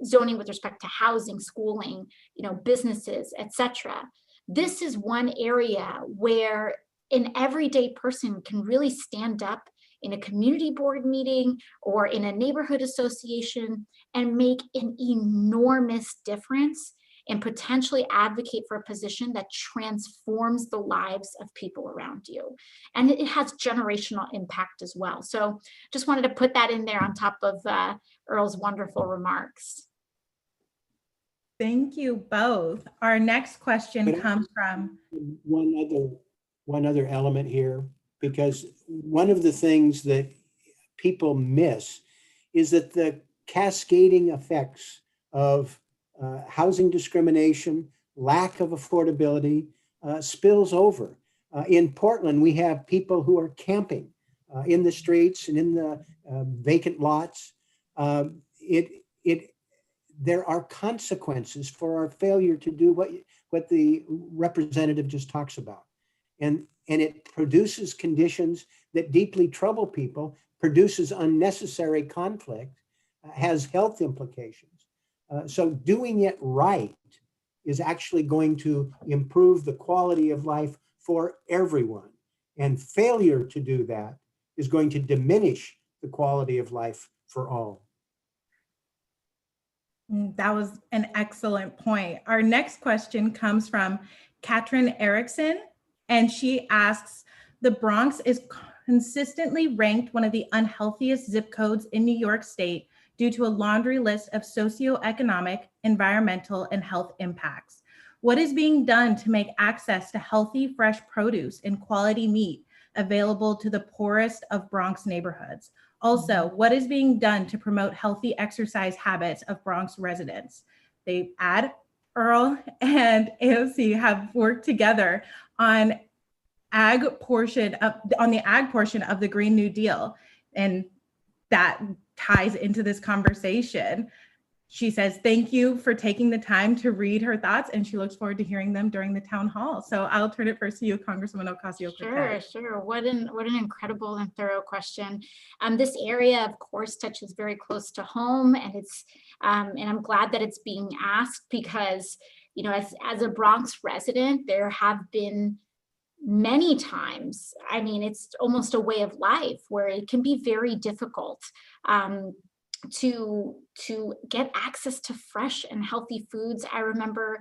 zoning with respect to housing, schooling, businesses, etc., this is one area where an everyday person can really stand up in a community board meeting or in a neighborhood association and make an enormous difference and potentially advocate for a position that transforms the lives of people around you. And it has generational impact as well. So just wanted to put that in there on top of Earl's wonderful remarks. Thank you both. Our next question comes from one other element here, because one of the things that people miss is that the cascading effects of housing discrimination, lack of affordability, spills over. In Portland, we have people who are camping in the streets and in the vacant lots. There are consequences for our failure to do what the representative just talks about. And it produces conditions that deeply trouble people, produces unnecessary conflict, has health implications. So doing it right is actually going to improve the quality of life for everyone. And failure to do that is going to diminish the quality of life for all. That was an excellent point. Our next question comes from Katrin Erickson, and she asks, the Bronx is consistently ranked one of the unhealthiest zip codes in New York State due to a laundry list of socioeconomic, environmental, and health impacts. What is being done to make access to healthy, fresh produce and quality meat available to the poorest of Bronx neighborhoods? Also, what is being done to promote healthy exercise habits of Bronx residents? They add Earl and AOC have worked together on the ag portion of the Green New Deal, and that ties into this conversation. She says, thank you for taking the time to read her thoughts, and she looks forward to hearing them during the town hall. So I'll turn it first to you, Congresswoman Ocasio-Cortez. Sure. What an incredible and thorough question. This area, of course, touches very close to home, and it's and I'm glad that it's being asked because, as a Bronx resident, there have been many times, it's almost a way of life where it can be very difficult to get access to fresh and healthy foods. I remember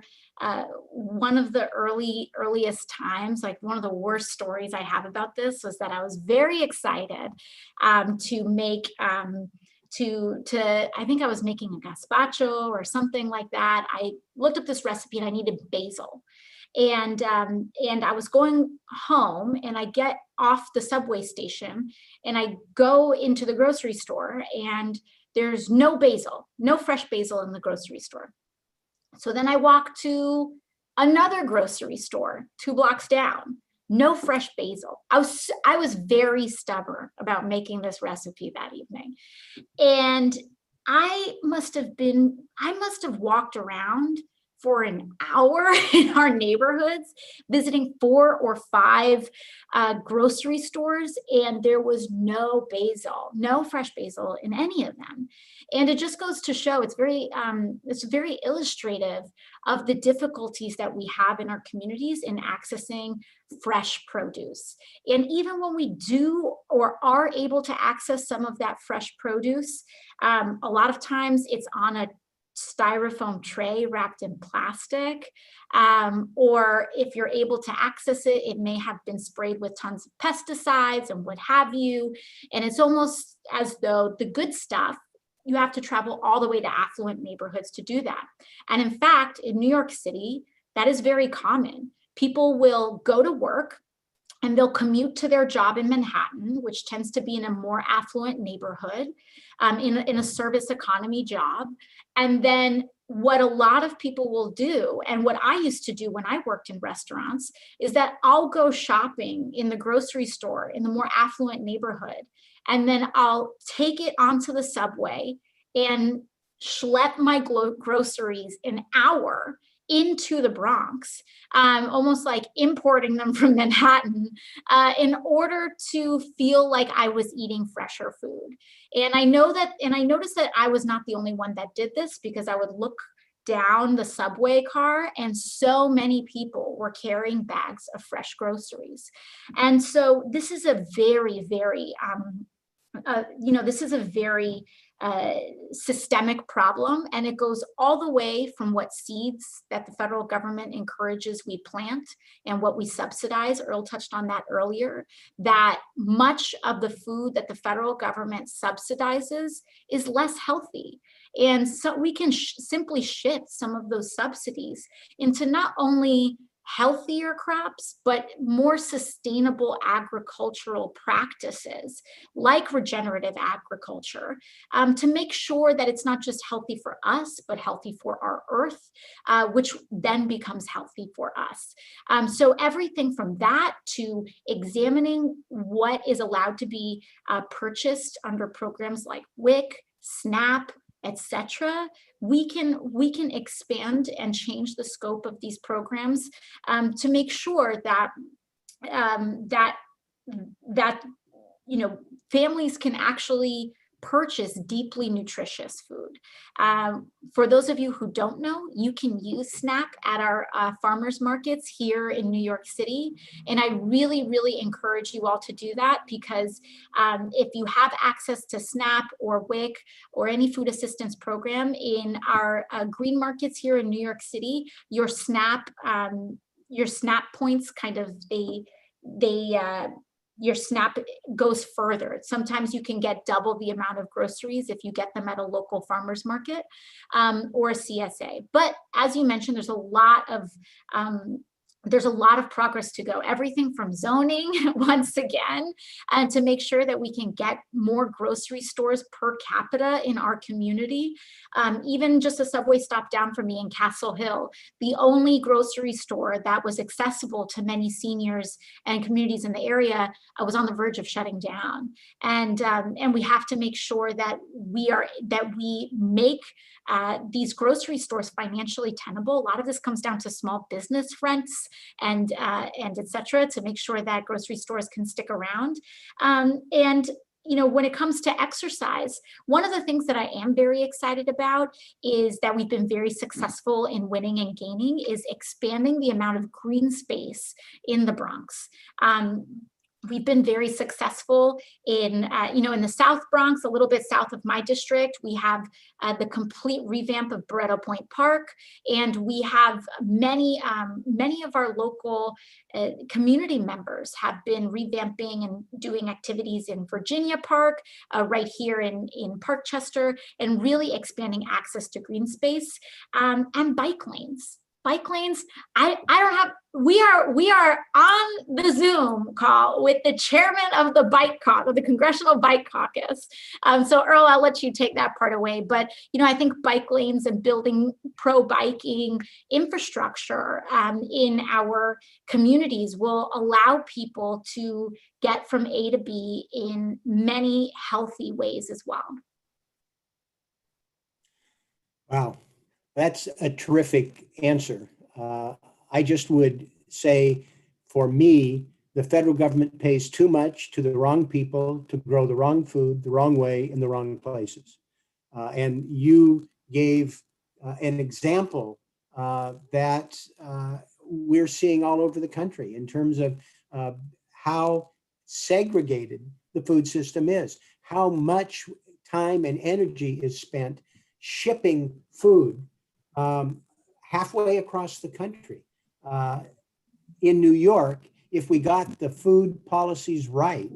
one of the earliest times, like one of the worst stories I have about this was that I was very excited to make I think I was making a gazpacho or something like that. I looked up this recipe and I needed basil. And I was going home and I get off the subway station and I go into the grocery store and there's no basil, no fresh basil in the grocery store. So then I walk to another grocery store 2 blocks down, no fresh basil. I was very stubborn about making this recipe that evening. And I must have walked around for an hour in our neighborhoods, visiting 4 or 5 grocery stores, and there was no basil, no fresh basil in any of them. And it just goes to show it's very illustrative of the difficulties that we have in our communities in accessing fresh produce. And even when we do or are able to access some of that fresh produce, a lot of times it's on a styrofoam tray wrapped in plastic, or if you're able to access it, it may have been sprayed with tons of pesticides and what have you. And it's almost as though the good stuff, you have to travel all the way to affluent neighborhoods to do that. And in fact, in New York City, that is very common. People will go to work and they'll commute to their job in Manhattan, which tends to be in a more affluent neighborhood, in a service economy job. And then what a lot of people will do, and what I used to do when I worked in restaurants, is that I'll go shopping in the grocery store in the more affluent neighborhood, and then I'll take it onto the subway and schlep my groceries an hour into the Bronx, almost like importing them from Manhattan, in order to feel like I was eating fresher food. And I noticed that I was not the only one that did this, because I would look down the subway car and so many people were carrying bags of fresh groceries. And so this is a very, very, systemic problem, and it goes all the way from what seeds that the federal government encourages we plant and what we subsidize. Earl touched on that earlier, that much of the food that the federal government subsidizes is less healthy. And so we can simply shift some of those subsidies into not only healthier crops, but more sustainable agricultural practices like regenerative agriculture, to make sure that it's not just healthy for us, but healthy for our earth, which then becomes healthy for us. So everything from that to examining what is allowed to be purchased under programs like WIC, SNAP, etc. We can expand and change the scope of these programs, to make sure that families can actually purchase deeply nutritious food. For those of you who don't know, you can use SNAP at our farmers markets here in New York City. And I really, really encourage you all to do that, because if you have access to SNAP or WIC or any food assistance program in our green markets here in New York City, your SNAP points your SNAP goes further. Sometimes you can get double the amount of groceries if you get them at a local farmer's market, or a CSA. But as you mentioned, there's a lot of progress to go. Everything from zoning, once again, and to make sure that we can get more grocery stores per capita in our community. Even just a subway stop down from me in Castle Hill, the only grocery store that was accessible to many seniors and communities in the area was on the verge of shutting down. And we have to make sure that we make these grocery stores financially tenable. A lot of this comes down to small business rents and et cetera, to make sure that grocery stores can stick around. And when it comes to exercise, one of the things that I am very excited about is that we've been very successful in winning and gaining is expanding the amount of green space in the Bronx. We've been very successful in the South Bronx, a little bit south of my district. We have the complete revamp of Barretto Point Park, and we have many of our local community members have been revamping and doing activities in Virginia Park, right here in Parkchester, and really expanding access to green space, and bike lanes. Bike lanes, we are on the Zoom call with the chairman of the Congressional Bike Caucus. So Earl, I'll let you take that part away. But, I think bike lanes and building pro-biking infrastructure in our communities will allow people to get from A to B in many healthy ways as well. Wow. That's a terrific answer. I just would say, for me, the federal government pays too much to the wrong people to grow the wrong food, the wrong way, in the wrong places. And you gave an example that we're seeing all over the country in terms of how segregated the food system is, how much time and energy is spent shipping food halfway across the country. In New York, if we got the food policies right,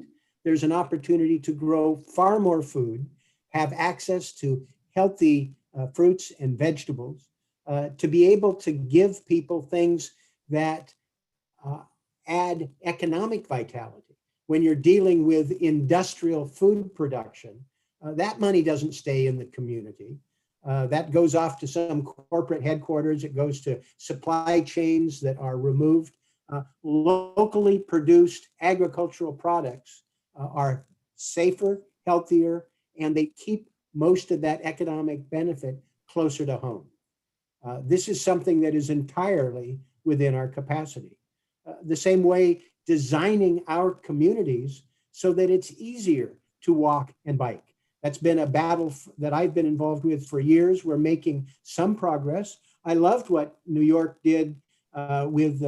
there's an opportunity to grow far more food, have access to healthy fruits and vegetables, to be able to give people things that add economic vitality. When you're dealing with industrial food production, that money doesn't stay in the community. That goes off to some corporate headquarters. It goes to supply chains that are removed. Locally produced agricultural products are safer, healthier, and they keep most of that economic benefit closer to home. This is something that is entirely within our capacity. The same way, designing our communities so that it's easier to walk and bike. That's been a battle that I've been involved with for years. We're making some progress. I loved what New York did with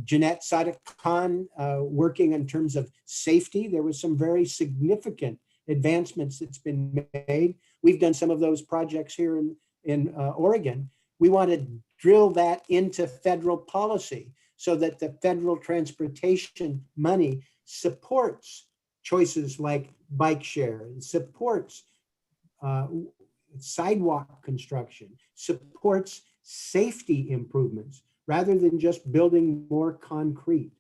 Jeanette Sadik Khan working in terms of safety. There was some very significant advancements that's been made. We've done some of those projects here in Oregon. We want to drill that into federal policy so that the federal transportation money supports choices like bike share, and supports sidewalk construction, supports safety improvements, rather than just building more concrete.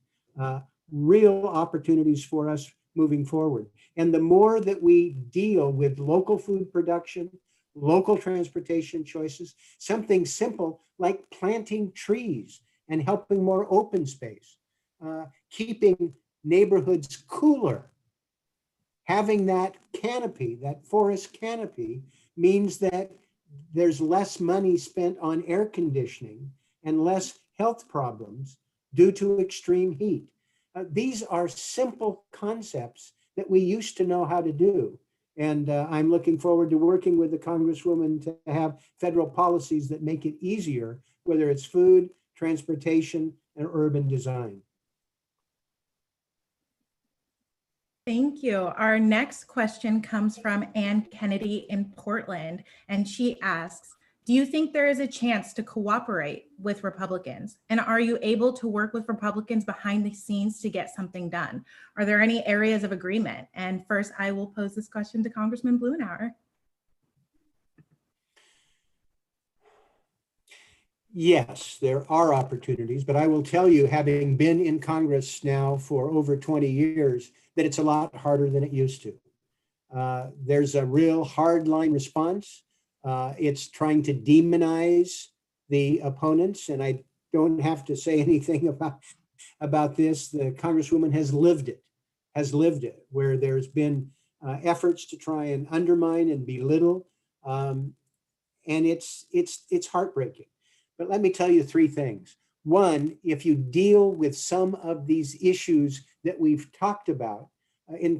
Real opportunities for us moving forward. And the more that we deal with local food production, local transportation choices, something simple like planting trees and helping more open space, keeping neighborhoods cooler. Having that canopy, that forest canopy, means that there's less money spent on air conditioning and less health problems due to extreme heat. These are simple concepts that we used to know how to do. And I'm looking forward to working with the Congresswoman to have federal policies that make it easier, whether it's food, transportation, and urban design. Thank you. Our next question comes from Ann Kennedy in Portland, and she asks, do you think there is a chance to cooperate with Republicans? And are you able to work with Republicans behind the scenes to get something done? Are there any areas of agreement? And first, I will pose this question to Congressman Blumenauer. Yes, there are opportunities, but I will tell you, having been in Congress now for over 20 years, that it's a lot harder than it used to. There's a real hardline response. It's trying to demonize the opponents, and I don't have to say anything about this. The Congresswoman has lived it, where there's been efforts to try and undermine and belittle, and it's heartbreaking. But let me tell you three things. One, if you deal with some of these issues that we've talked about,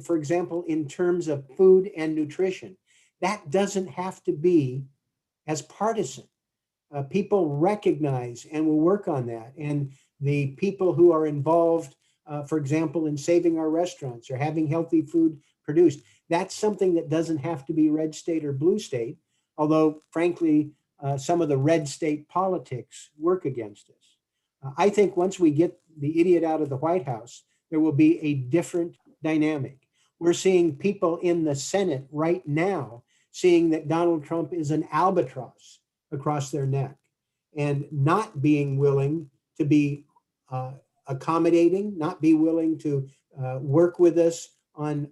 for example, in terms of food and nutrition, that doesn't have to be as partisan. People recognize and will work on that. And the people who are involved, for example, in saving our restaurants or having healthy food produced, that's something that doesn't have to be red state or blue state, although frankly, some of the red state politics work against us. I think once we get the idiot out of the White House, there will be a different dynamic. We're seeing people in the Senate right now seeing that Donald Trump is an albatross across their neck and not being willing to be accommodating, not be willing to work with us on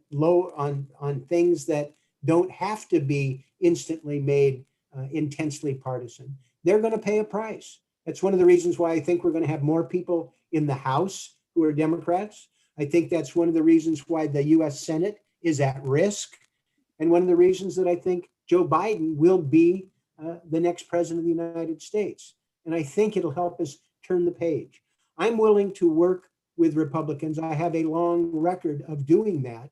things that don't have to be instantly made intensely partisan. They're going to pay a price. That's one of the reasons why I think we're going to have more people in the House who are Democrats. I think that's one of the reasons why the US Senate is at risk. And one of the reasons that I think Joe Biden will be the next president of the United States. And I think it'll help us turn the page. I'm willing to work with Republicans. I have a long record of doing that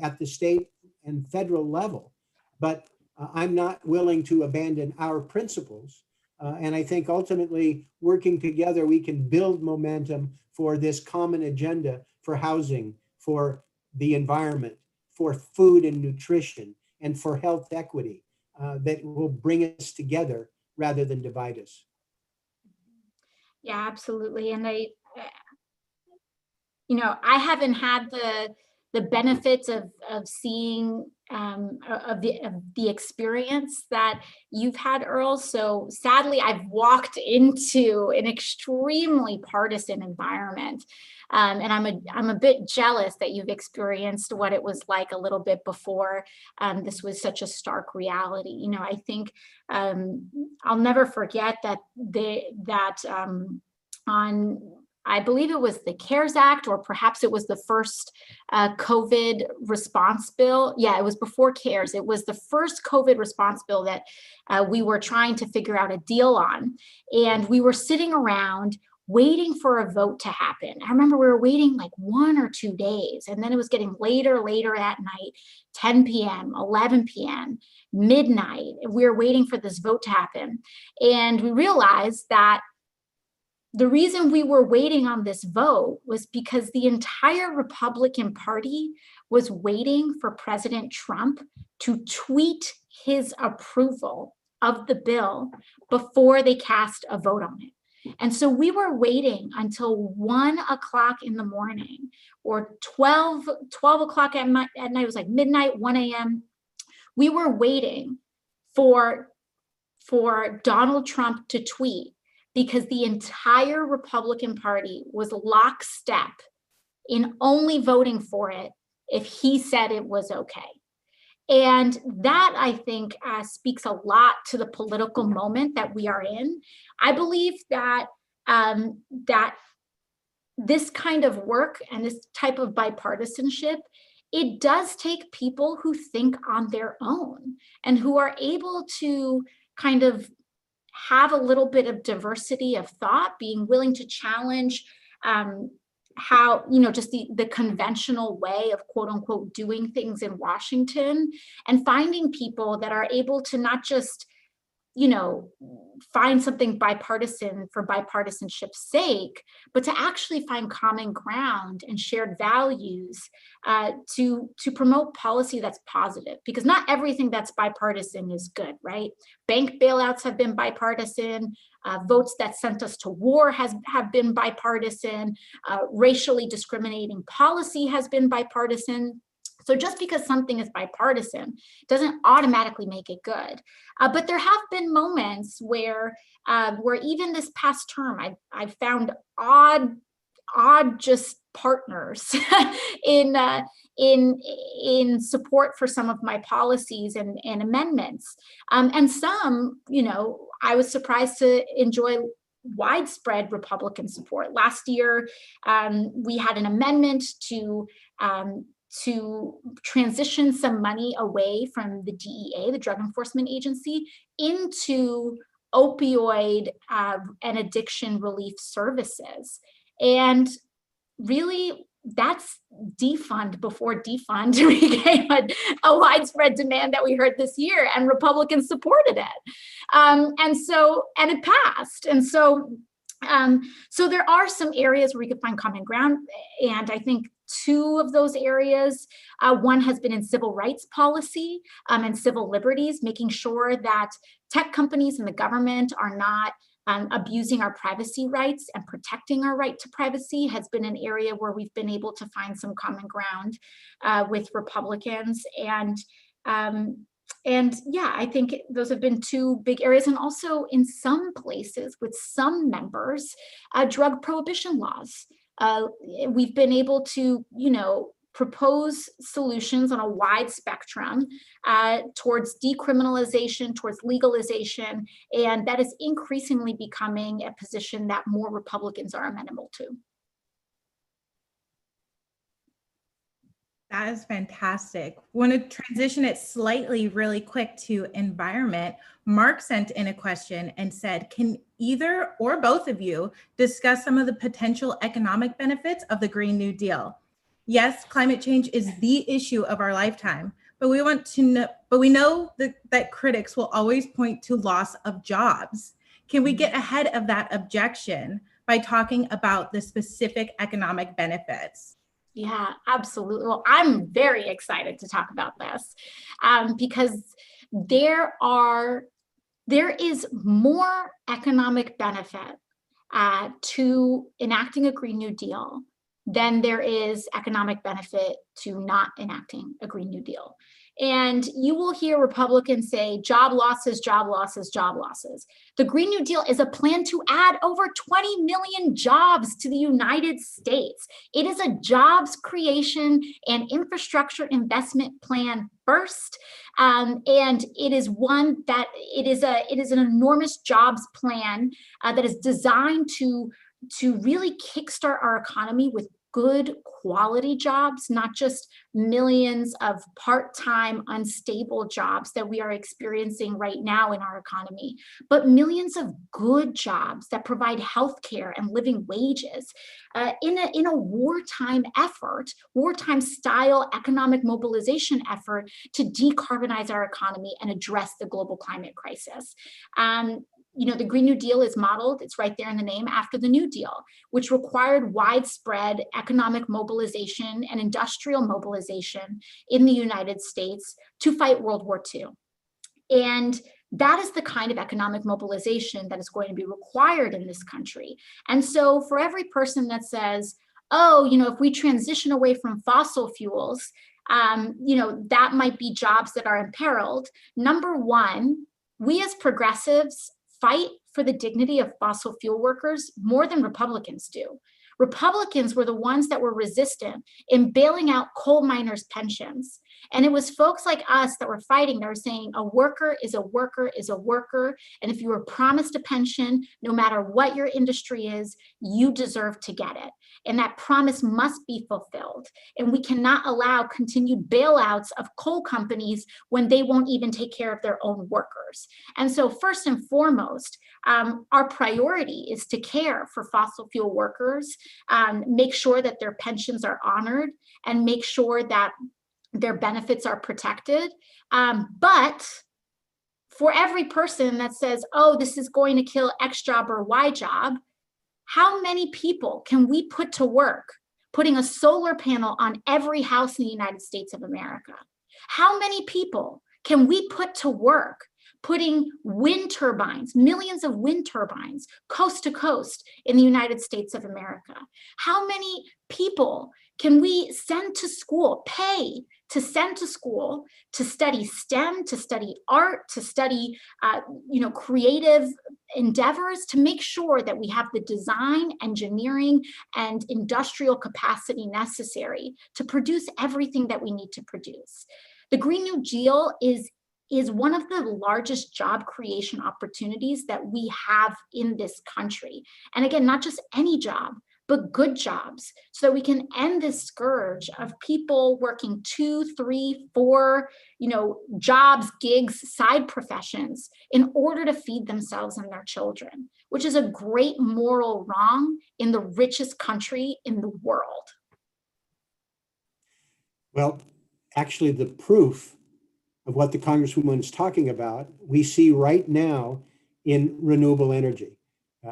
at the state and federal level, but I'm not willing to abandon our principles. And I think ultimately working together, we can build momentum for this common agenda for housing, for the environment, for food and nutrition, and for health equity that will bring us together rather than divide us. Yeah, absolutely. And I haven't had the benefits of seeing of the experience that you've had, Earl. So sadly, I've walked into an extremely partisan environment, and I'm a bit jealous that you've experienced what it was like a little bit before this was such a stark reality. I think I'll never forget that on, I believe it was the CARES Act, or perhaps it was the first COVID response bill. Yeah, it was before CARES. It was the first COVID response bill that we were trying to figure out a deal on. And we were sitting around waiting for a vote to happen. I remember we were waiting like 1 or 2 days, and then it was getting later at night, 10 p.m., 11 p.m., midnight. We were waiting for this vote to happen. And we realized that the reason we were waiting on this vote was because the entire Republican Party was waiting for President Trump to tweet his approval of the bill before they cast a vote on it. And so we were waiting until 1 o'clock in the morning, or 12 o'clock at night. It was like midnight, 1 a.m. We were waiting for Donald Trump to tweet, because the entire Republican Party was lockstep in only voting for it if he said it was okay. And that, I think, speaks a lot to the political moment that we are in. I believe that that this kind of work and this type of bipartisanship, it does take people who think on their own and who are able to kind of have a little bit of diversity of thought, being willing to challenge how, just the conventional way of quote unquote doing things in Washington, and finding people that are able to not just, find something bipartisan for bipartisanship's sake, but to actually find common ground and shared values to promote policy that's positive. Because not everything that's bipartisan is good, right? Bank bailouts have been bipartisan. Votes that sent us to war have been bipartisan. Racially discriminating policy has been bipartisan. So just because something is bipartisan doesn't automatically make it good. But there have been moments where even this past term, I found odd just partners in support for some of my policies and amendments. And some, I was surprised to enjoy widespread Republican support. Last year, we had an amendment to transition some money away from the DEA, the Drug Enforcement Agency, into opioid and addiction relief services. And really, that's defund before defund became a widespread demand that we heard this year, and Republicans supported it. And it passed. And so there are some areas where we could find common ground. And I think 2 of those areas, one has been in civil rights policy and civil liberties, making sure that tech companies and the government are not abusing our privacy rights, and protecting our right to privacy has been an area where we've been able to find some common ground with Republicans. And yeah, I think those have been 2 big areas. And also in some places with some members, drug prohibition laws. We've been able to, propose solutions on a wide spectrum towards decriminalization, towards legalization, and that is increasingly becoming a position that more Republicans are amenable to. That is fantastic. Want to transition it slightly really quick to environment. Mark sent in a question and said, can either or both of you discuss some of the potential economic benefits of the Green New Deal? Yes, climate change is the issue of our lifetime, but we know that critics will always point to loss of jobs. Can we get ahead of that objection by talking about the specific economic benefits? Yeah, absolutely. Well, I'm very excited to talk about this because there is more economic benefit to enacting a Green New Deal than there is economic benefit to not enacting a Green New Deal. And you will hear Republicans say job losses, job losses, job losses. The Green New Deal is a plan to add over 20 million jobs to the United States. It is a jobs creation and infrastructure investment plan first. And it is an enormous jobs plan that is designed to really kickstart our economy with good quality jobs, not just millions of part-time unstable jobs that we are experiencing right now in our economy, but millions of good jobs that provide healthcare and living wages in a wartime style economic mobilization effort to decarbonize our economy and address the global climate crisis. The Green New Deal is modeled, it's right there in the name, after the New Deal, which required widespread economic mobilization and industrial mobilization in the United States to fight World War II. And that is the kind of economic mobilization that is going to be required in this country. And so for every person that says, oh, if we transition away from fossil fuels, that might be jobs that are imperiled. Number one, we as progressives fight for the dignity of fossil fuel workers more than Republicans do. Republicans were the ones that were resistant in bailing out coal miners' pensions. And it was folks like us that were fighting, that were saying a worker is a worker is a worker. And if you were promised a pension, no matter what your industry is, you deserve to get it. And that promise must be fulfilled. And we cannot allow continued bailouts of coal companies when they won't even take care of their own workers. And so first and foremost, our priority is to care for fossil fuel workers, make sure that their pensions are honored, and make sure that their benefits are protected. But for every person that says, oh, this is going to kill X job or Y job, how many people can we put to work putting a solar panel on every house in the United States of America? How many people can we put to work putting wind turbines, millions of wind turbines, coast to coast in the United States of America? How many people can we send to school, pay to send to school to study STEM, to study art, to study creative endeavors, to make sure that we have the design, engineering, and industrial capacity necessary to produce everything that we need to produce? The Green New Deal is one of the largest job creation opportunities that we have in this country. And again, not just any job, but good jobs, so that we can end this scourge of people working 2, 3, 4, jobs, gigs, side professions in order to feed themselves and their children, which is a great moral wrong in the richest country in the world. Well, actually, the proof of what the Congresswoman is talking about, we see right now in renewable energy.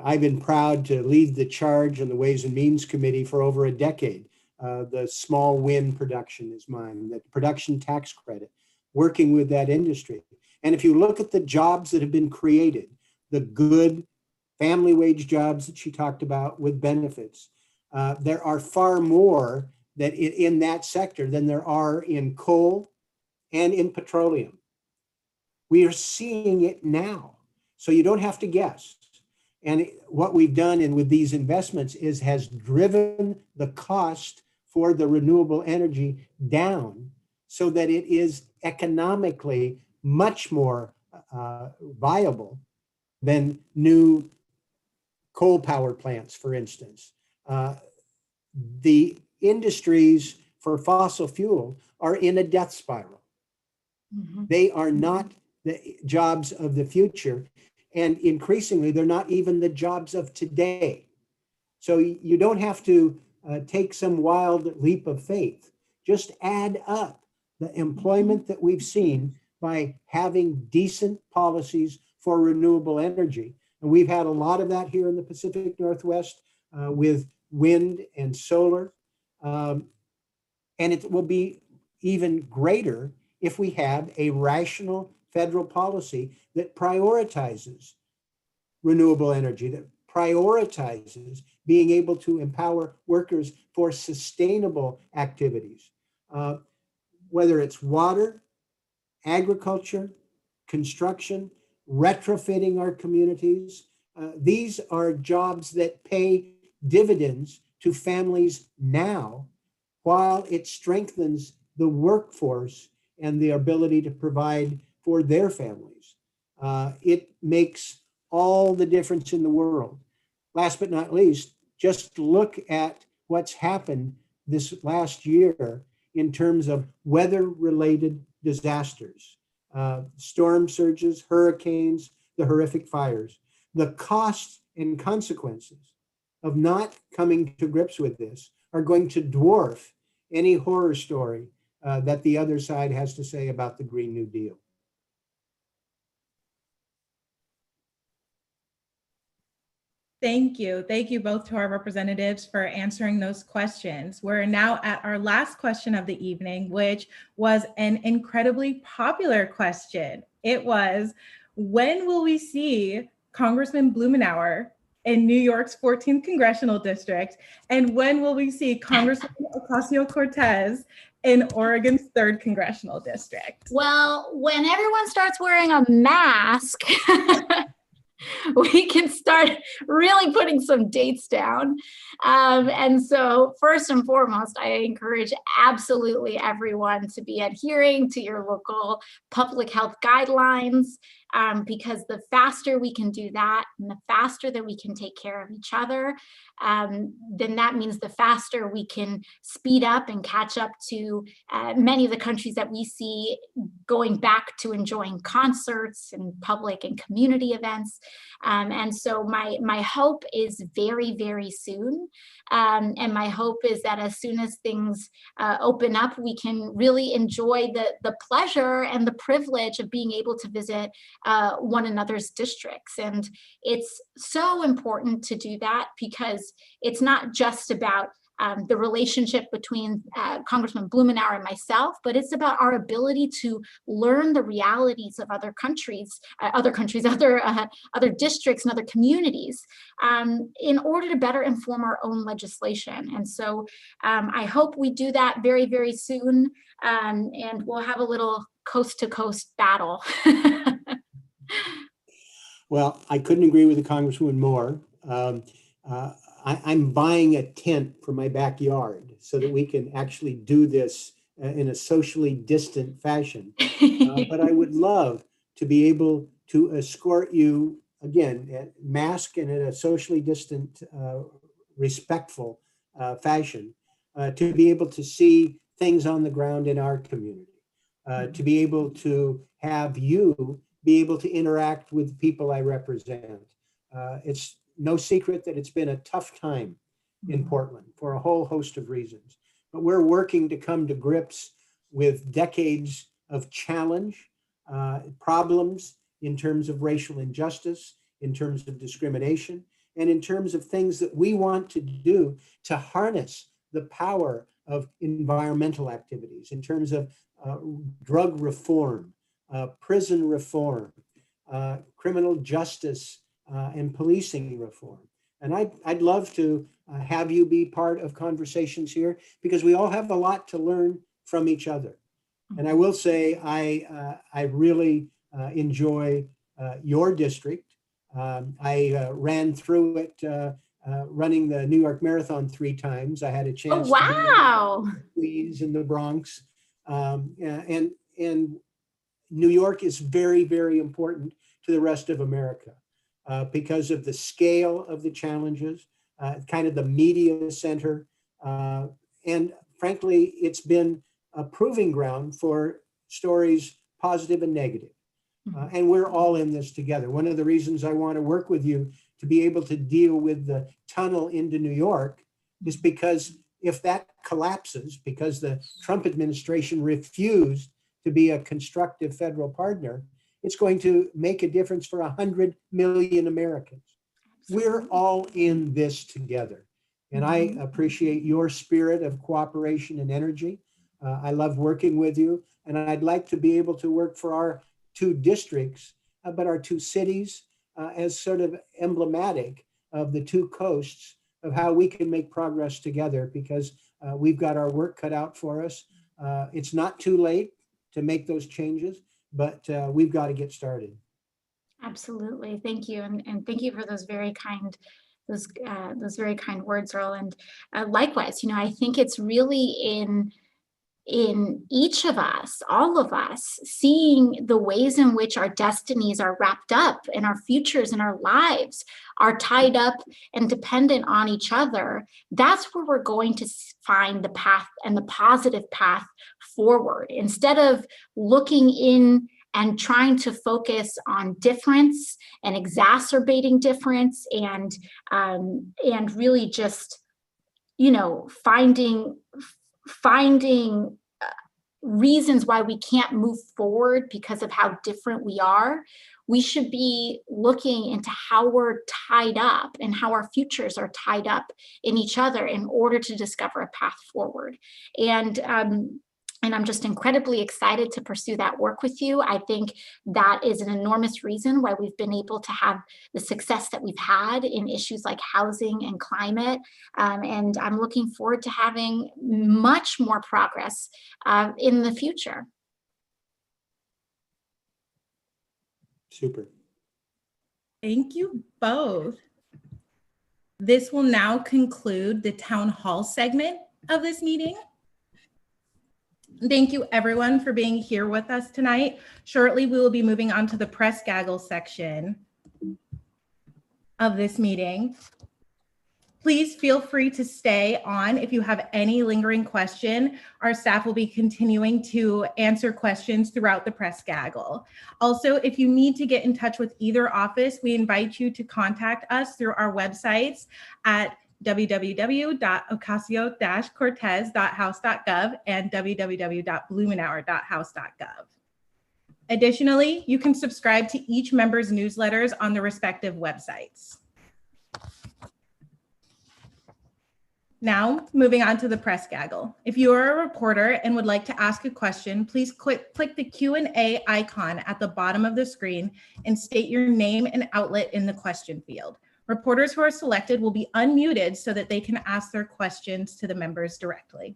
I've been proud to lead the charge on the Ways and Means Committee for over a decade. The small wind production is mine, the production tax credit, working with that industry. And if you look at the jobs that have been created, the good family wage jobs that she talked about with benefits, there are far more that in that sector than there are in coal and in petroleum. We are seeing it now, so you don't have to guess. And what we've done and with these investments has driven the cost for the renewable energy down so that it is economically much more viable than new coal power plants, for instance. The industries, for fossil fuel are in a death spiral. Mhm. They are not the jobs of the future. And increasingly, they're not even the jobs of today. So you don't have to take some wild leap of faith. Just add up the employment that we've seen by having decent policies for renewable energy. And we've had a lot of that here in the Pacific Northwest with wind and solar. And it will be even greater if we have a rational federal policy that prioritizes renewable energy, that prioritizes being able to empower workers for sustainable activities, whether it's water, agriculture, construction, retrofitting our communities. These are jobs that pay dividends to families now, while it strengthens the workforce and the ability to provide for their families. It makes all the difference in the world. Last but not least, just look at what's happened this last year in terms of weather-related disasters, storm surges, hurricanes, the horrific fires. The costs and consequences of not coming to grips with this are going to dwarf any horror story that the other side has to say about the Green New Deal. Thank you. Thank you both to our representatives for answering those questions. We're now at our last question of the evening, which was an incredibly popular question. It was, when will we see Congressman Blumenauer in New York's 14th congressional district? And when will we see Congressman Ocasio-Cortez in Oregon's 3rd congressional district? Well, when everyone starts wearing a mask, we can start really putting some dates down. And so first and foremost, I encourage absolutely everyone to be adhering to your local public health guidelines, because the faster we can do that and the faster that we can take care of each other, then that means the faster we can speed up and catch up to many of the countries that we see going back to enjoying concerts and public and community events. And so my hope is very, very soon. And my hope is that as soon as things open up, we can really enjoy the pleasure and the privilege of being able to visit one another's districts. And it's so important to do that, because it's not just about the relationship between Congressman Blumenauer and myself, but it's about our ability to learn the realities of other countries, other districts and other communities, in order to better inform our own legislation. And so I hope we do that very, very soon, and we'll have a little coast-to-coast battle. Well, I couldn't agree with the Congresswoman more. I'm buying a tent for my backyard so that we can actually do this in a socially distant fashion. But I would love to be able to escort you, again, masked and in a socially distant, respectful fashion, to be able to see things on the ground in our community, to be able to have you be able to interact with the people I represent. It's no secret that it's been a tough time in Portland for a whole host of reasons, but we're working to come to grips with decades of challenge, problems in terms of racial injustice, in terms of discrimination, and in terms of things that we want to do to harness the power of environmental activities, in terms of drug reform, prison reform, criminal justice, and policing reform. And I'd love to have you be part of conversations here, because we all have a lot to learn from each other. And I will say, I really enjoy your district. I ran through it running the New York Marathon 3 times. I had a chance to be in Queens and the Bronx. And New York is very, very important to the rest of America because of the scale of the challenges, kind of the media center, and frankly, it's been a proving ground for stories positive and negative. And we're all in this together. One of the reasons I want to work with you to be able to deal with the tunnel into New York is because if that collapses, because the Trump administration refused to be a constructive federal partner, it's going to make a difference for 100 million Americans. We're all in this together. And I appreciate your spirit of cooperation and energy. I love working with you. And I'd like to be able to work for our 2 districts, but our 2 cities as sort of emblematic of the 2 coasts of how we can make progress together, because we've got our work cut out for us. It's not too late to make those changes, but we've got to get started. Absolutely. Thank you. And thank you for those very kind very kind words, Earl. And likewise, I think it's really in each of us, all of us, seeing the ways in which our destinies are wrapped up and our futures and our lives are tied up and dependent on each other. That's where we're going to find the path and the positive path forward, instead of looking in and trying to focus on difference and exacerbating difference and really just, finding reasons why we can't move forward because of how different we are. We should be looking into how we're tied up and how our futures are tied up in each other in order to discover a path forward. And I'm just incredibly excited to pursue that work with you. I think that is an enormous reason why we've been able to have the success that we've had in issues like housing and climate. And I'm looking forward to having much more progress in the future. Super. Thank you both. This will now conclude the town hall segment of this meeting. Thank you everyone for being here with us tonight. Shortly, we will be moving on to the press gaggle section of this meeting. Please feel free to stay on if you have any lingering question. Our staff will be continuing to answer questions throughout the press gaggle. Also, if you need to get in touch with either office, we invite you to contact us through our websites at www.ocasio-cortez.house.gov and www.blumenauer.house.gov. Additionally, you can subscribe to each member's newsletters on the respective websites. Now, moving on to the press gaggle. If you are a reporter and would like to ask a question, please click the Q&A icon at the bottom of the screen and state your name and outlet in the question field. Reporters who are selected will be unmuted so that they can ask their questions to the members directly.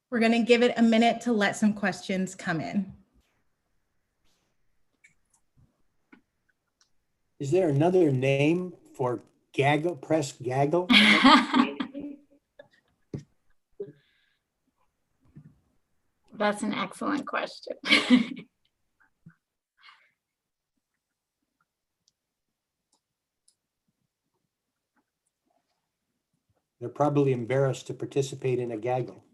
We're going to give it a minute to let some questions come in. Is there another name for gaggle, press gaggle? That's an excellent question. They're probably embarrassed to participate in a gaggle.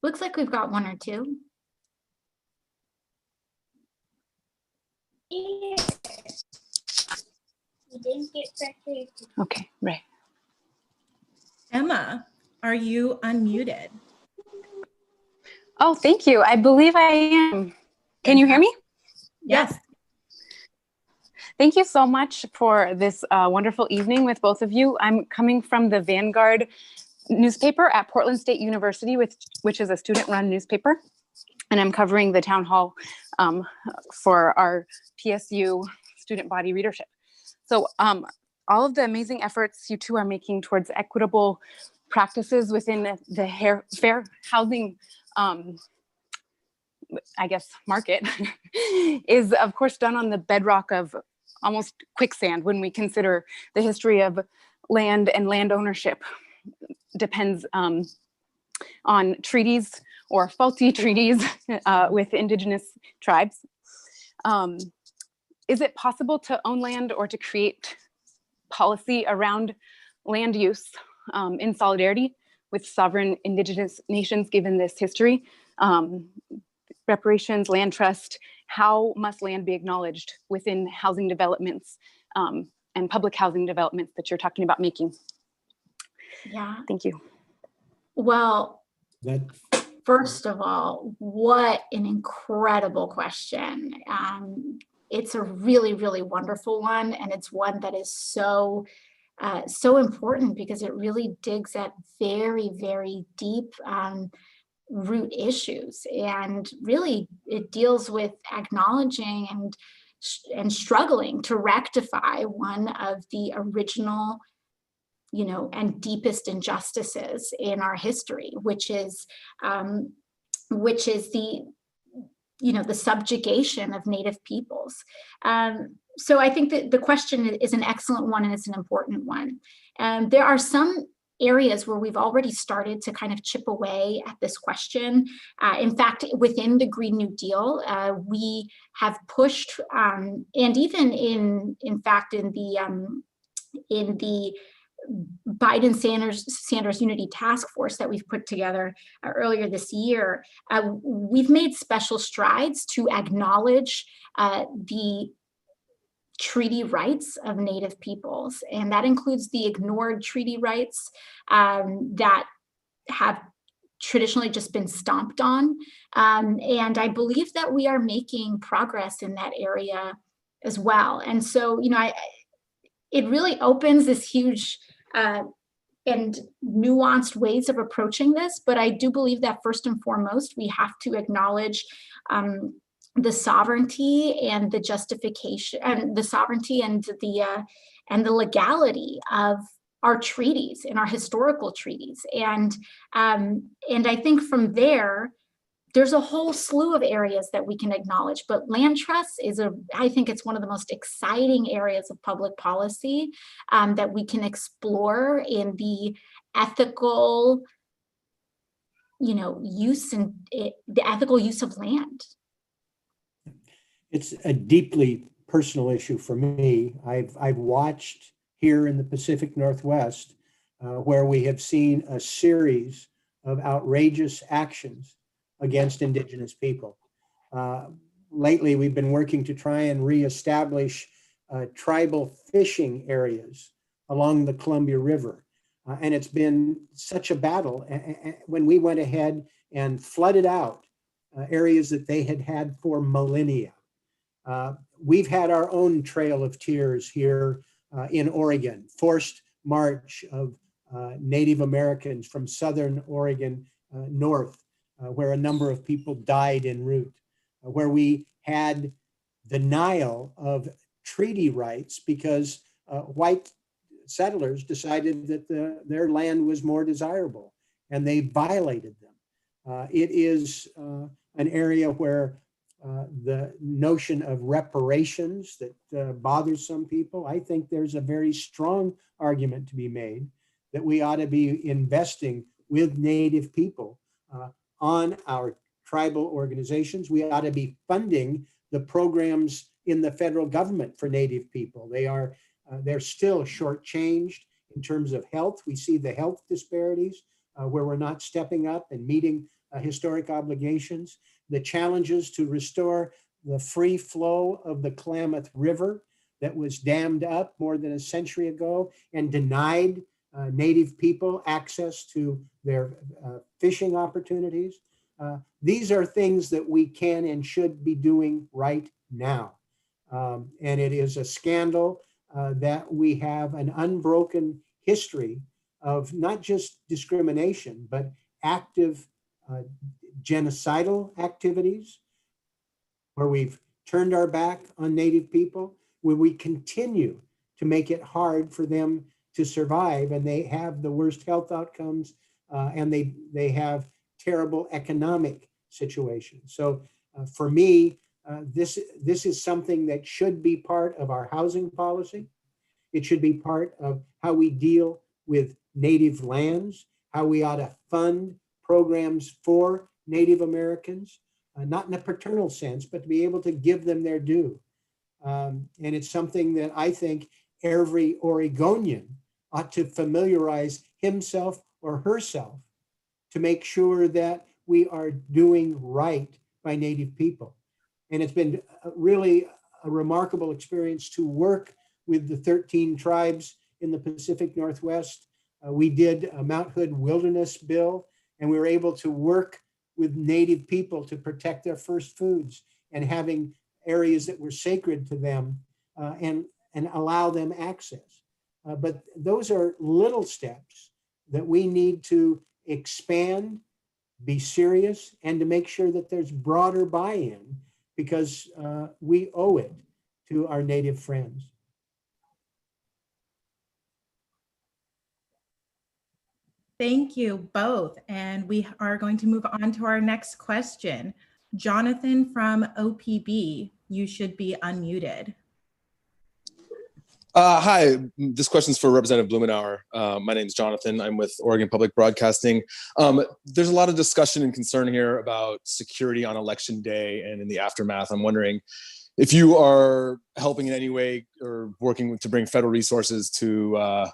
Looks like we've got one or two. Okay, right. Emma, are you unmuted? Oh, thank you. I believe I am. Can you hear me? Yes. Thank you so much for this wonderful evening with both of you. I'm coming from the Vanguard newspaper at Portland State University, which is a student-run newspaper. And I'm covering the town hall for our PSU student body readership. So all of the amazing efforts you two are making towards equitable practices within the fair housing, I guess, market is of course done on the bedrock of almost quicksand when we consider the history of land and land ownership depends on treaties or faulty treaties with indigenous tribes. Is it possible to own land or to create policy around land use in solidarity with sovereign indigenous nations given this history? Reparations, land trust, how must land be acknowledged within housing developments and public housing developments that you're talking about making? Yeah. Thank you. Well, That first of all, what an incredible question. It's a really, really wonderful one, and it's one that is so important because it really digs at very, very deep root issues, and really it deals with acknowledging and struggling to rectify one of the original, and deepest injustices in our history, which is the the subjugation of Native peoples. So I think that the question is an excellent one, and it's an important one. There are some areas where we've already started to kind of chip away at this question. In fact, within the Green New Deal, we have pushed, and even in fact in the Biden-Sanders Unity Task Force that we've put together earlier this year, we've made special strides to acknowledge the treaty rights of Native peoples. And that includes the ignored treaty rights that have traditionally just been stomped on. And I believe that we are making progress in that area as well. And so, it really opens this huge and nuanced ways of approaching this. But I do believe that first and foremost, we have to acknowledge the sovereignty and the justification, and the sovereignty and the legality of our treaties and our historical treaties. And I think from there's a whole slew of areas that we can acknowledge, but land trust I think it's one of the most exciting areas of public policy that we can explore in the ethical, use and the ethical use of land. It's a deeply personal issue for me. I've watched here in the Pacific Northwest where we have seen a series of outrageous actions against Indigenous people. Lately, we've been working to try and reestablish tribal fishing areas along the Columbia River. And it's been such a battle when we went ahead and flooded out areas that they had had for millennia. We've had our own Trail of Tears here in Oregon, forced march of Native Americans from Southern Oregon north, where a number of people died en route, where we had denial of treaty rights because white settlers decided that their land was more desirable, and they violated them. It is an area where the notion of reparations that bothers some people. I think there's a very strong argument to be made that we ought to be investing with Native people on our tribal organizations. We ought to be funding the programs in the federal government for Native people. They're still shortchanged in terms of health. We see the health disparities where we're not stepping up and meeting historic obligations. The challenges to restore the free flow of the Klamath River that was dammed up more than a century ago and denied Native people access to their fishing opportunities. These are things that we can and should be doing right now. And it is a scandal that we have an unbroken history of not just discrimination, but active genocidal activities, where we've turned our back on Native people, where we continue to make it hard for them to survive, and they have the worst health outcomes, and they have terrible economic situations. So for me, this is something that should be part of our housing policy. It should be part of how we deal with native lands, how we ought to fund programs for Native Americans, not in a paternal sense, but to be able to give them their due. And it's something that I think every Oregonian ought to familiarize himself or herself to make sure that we are doing right by Native people. And it's been really a remarkable experience to work with the 13 tribes in the Pacific Northwest. We did a Mount Hood Wilderness Bill, and we were able to work with Native people to protect their first foods and having areas that were sacred to them and allow them access. But those are little steps that we need to expand, be serious, and to make sure that there's broader buy-in, because we owe it to our Native friends. Thank you both. And we are going to move on to our next question. Jonathan from OPB, you should be unmuted. Hi, this question's for Representative Blumenauer. My name is Jonathan. I'm with Oregon Public Broadcasting. There's a lot of discussion and concern here about security on Election Day and in the aftermath. I'm wondering if you are helping in any way or working to bring federal resources to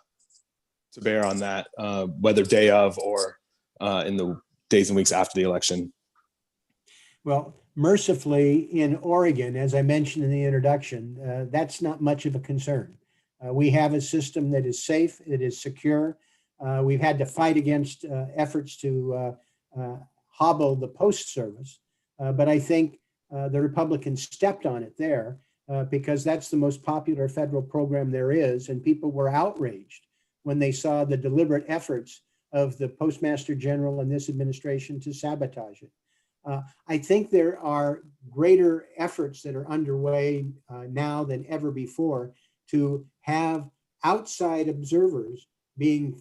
bear on that, whether day of or in the days and weeks after the election. Well, mercifully in Oregon, as I mentioned in the introduction, that's not much of a concern. We have a system that is safe, it is secure. We've had to fight against efforts to hobble the post service, but I think the Republicans stepped on it there because that's the most popular federal program there is, and people were outraged when they saw the deliberate efforts of the Postmaster General and this administration to sabotage it. I think there are greater efforts that are underway now than ever before to have outside observers being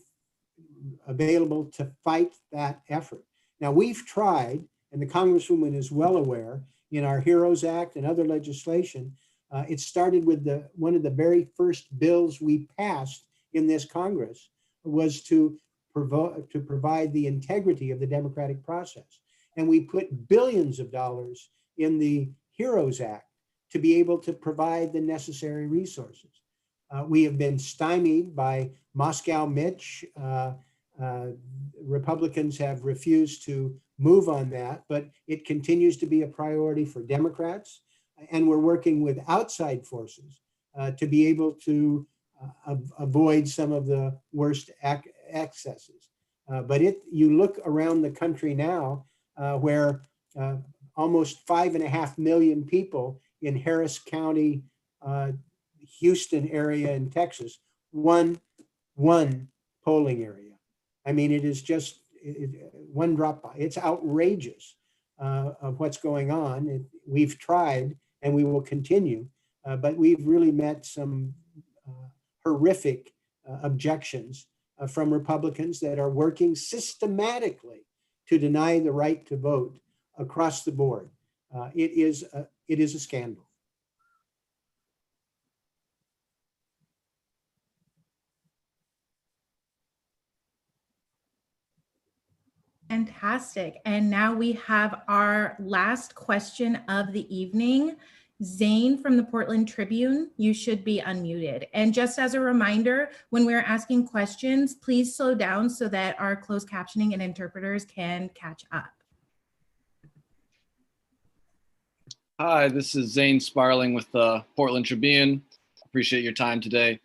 available to fight that effort. Now, we've tried, and the Congresswoman is well aware, in our HEROES Act and other legislation, it started with one of the very first bills we passed in this Congress was to provide the integrity of the democratic process. And we put billions of dollars in the HEROES Act to be able to provide the necessary resources. We have been stymied by Moscow Mitch. Republicans have refused to move on that, but it continues to be a priority for Democrats. And we're working with outside forces to be able to avoid some of the worst excesses. But you look around the country now, where almost 5.5 million people in Harris County, Houston area in Texas, one polling area. I mean, it is just one drop by. It's outrageous of what's going on. We've tried and we will continue, but we've really met some horrific objections from Republicans that are working systematically to deny the right to vote across the board. It is a scandal. Fantastic. And now we have our last question of the evening. Zane from the Portland Tribune, you should be unmuted. And just as a reminder, when we're asking questions, please slow down so that our closed captioning and interpreters can catch up. Hi, this is Zane Sparling with the Portland Tribune. Appreciate your time today.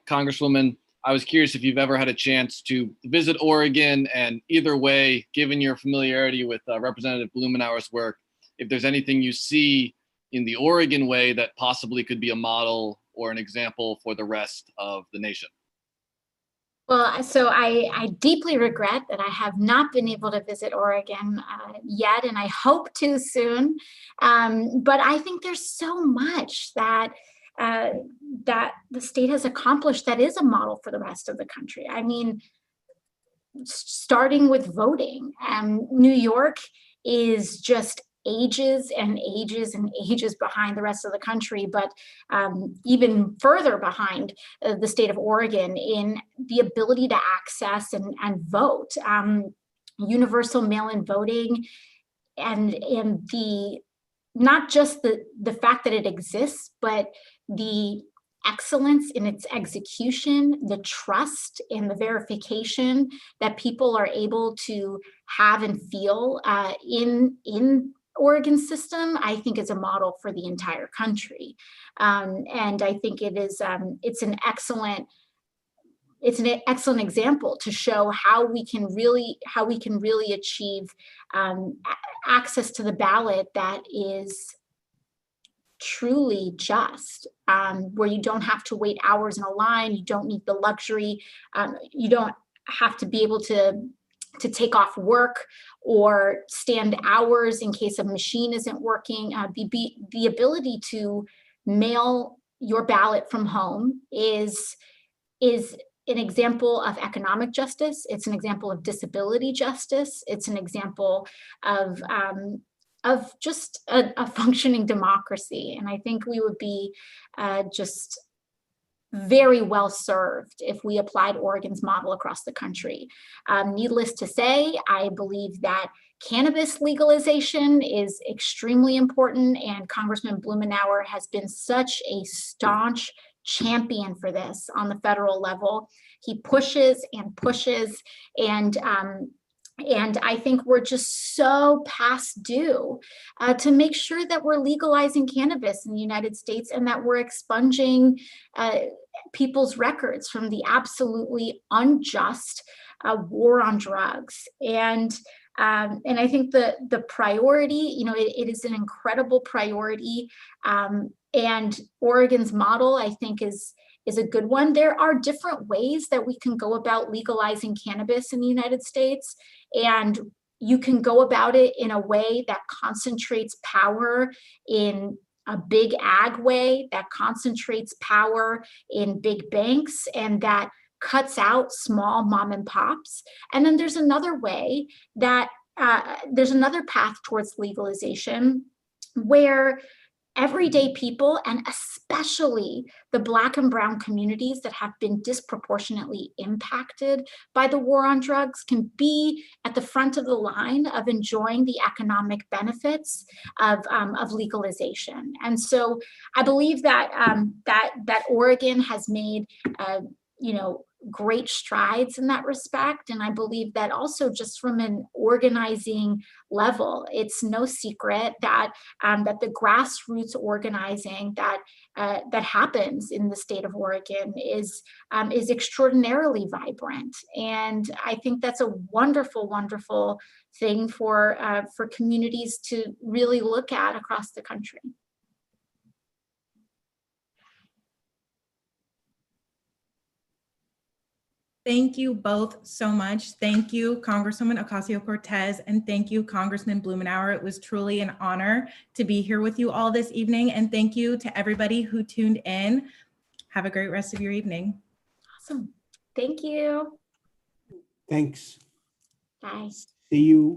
Congresswoman, I was curious if you've ever had a chance to visit Oregon, and either way, given your familiarity with Representative Blumenauer's work, if there's anything you see in the Oregon way that possibly could be a model or an example for the rest of the nation. Well, so I deeply regret that I have not been able to visit Oregon yet, and I hope to soon. But I think there's so much that that the state has accomplished that is a model for the rest of the country. I mean, starting with voting, New York is just ages and ages and ages behind the rest of the country, but even further behind the state of Oregon in the ability to access and vote. Universal mail-in voting, and the not just the fact that it exists, but the excellence in its execution, the trust and the verification that people are able to have and feel in Oregon system, I think is a model for the entire country. And I think it's an excellent example to show how we can really achieve access to the ballot that is truly just, where you don't have to wait hours in a line, you don't need the luxury, you don't have to be able to take off work or stand hours in case a machine isn't working. The ability to mail your ballot from home is an example of economic justice. It's an example of disability justice. It's an example of just a functioning democracy. And I think we would be just very well served if we applied Oregon's model across the country. Needless to say, I believe that cannabis legalization is extremely important, and Congressman Blumenauer has been such a staunch champion for this on the federal level. He pushes and pushes, and I think we're just so past due to make sure that we're legalizing cannabis in the United States and that we're expunging people's records from the absolutely unjust war on drugs. And I think the priority, it is an incredible priority. And Oregon's model, I think, is a good one. There are different ways that we can go about legalizing cannabis in the United States, and you can go about it in a way that concentrates power in a big ag way, that concentrates power in big banks, and that cuts out small mom and pops. And then there's another way that there's another path towards legalization where everyday people, and especially the Black and Brown communities that have been disproportionately impacted by the war on drugs, can be at the front of the line of enjoying the economic benefits of legalization. And so I believe that that Oregon has made great strides in that respect. And I believe that also just from an organizing level, it's no secret that that the grassroots organizing that happens in the state of Oregon is extraordinarily vibrant. And I think that's a wonderful, wonderful thing for communities to really look at across the country. Thank you both so much. Thank you, Congresswoman Ocasio-Cortez, and thank you, Congressman Blumenauer. It was truly an honor to be here with you all this evening, and thank you to everybody who tuned in. Have a great rest of your evening. Awesome. Thank you. Thanks. Bye. See you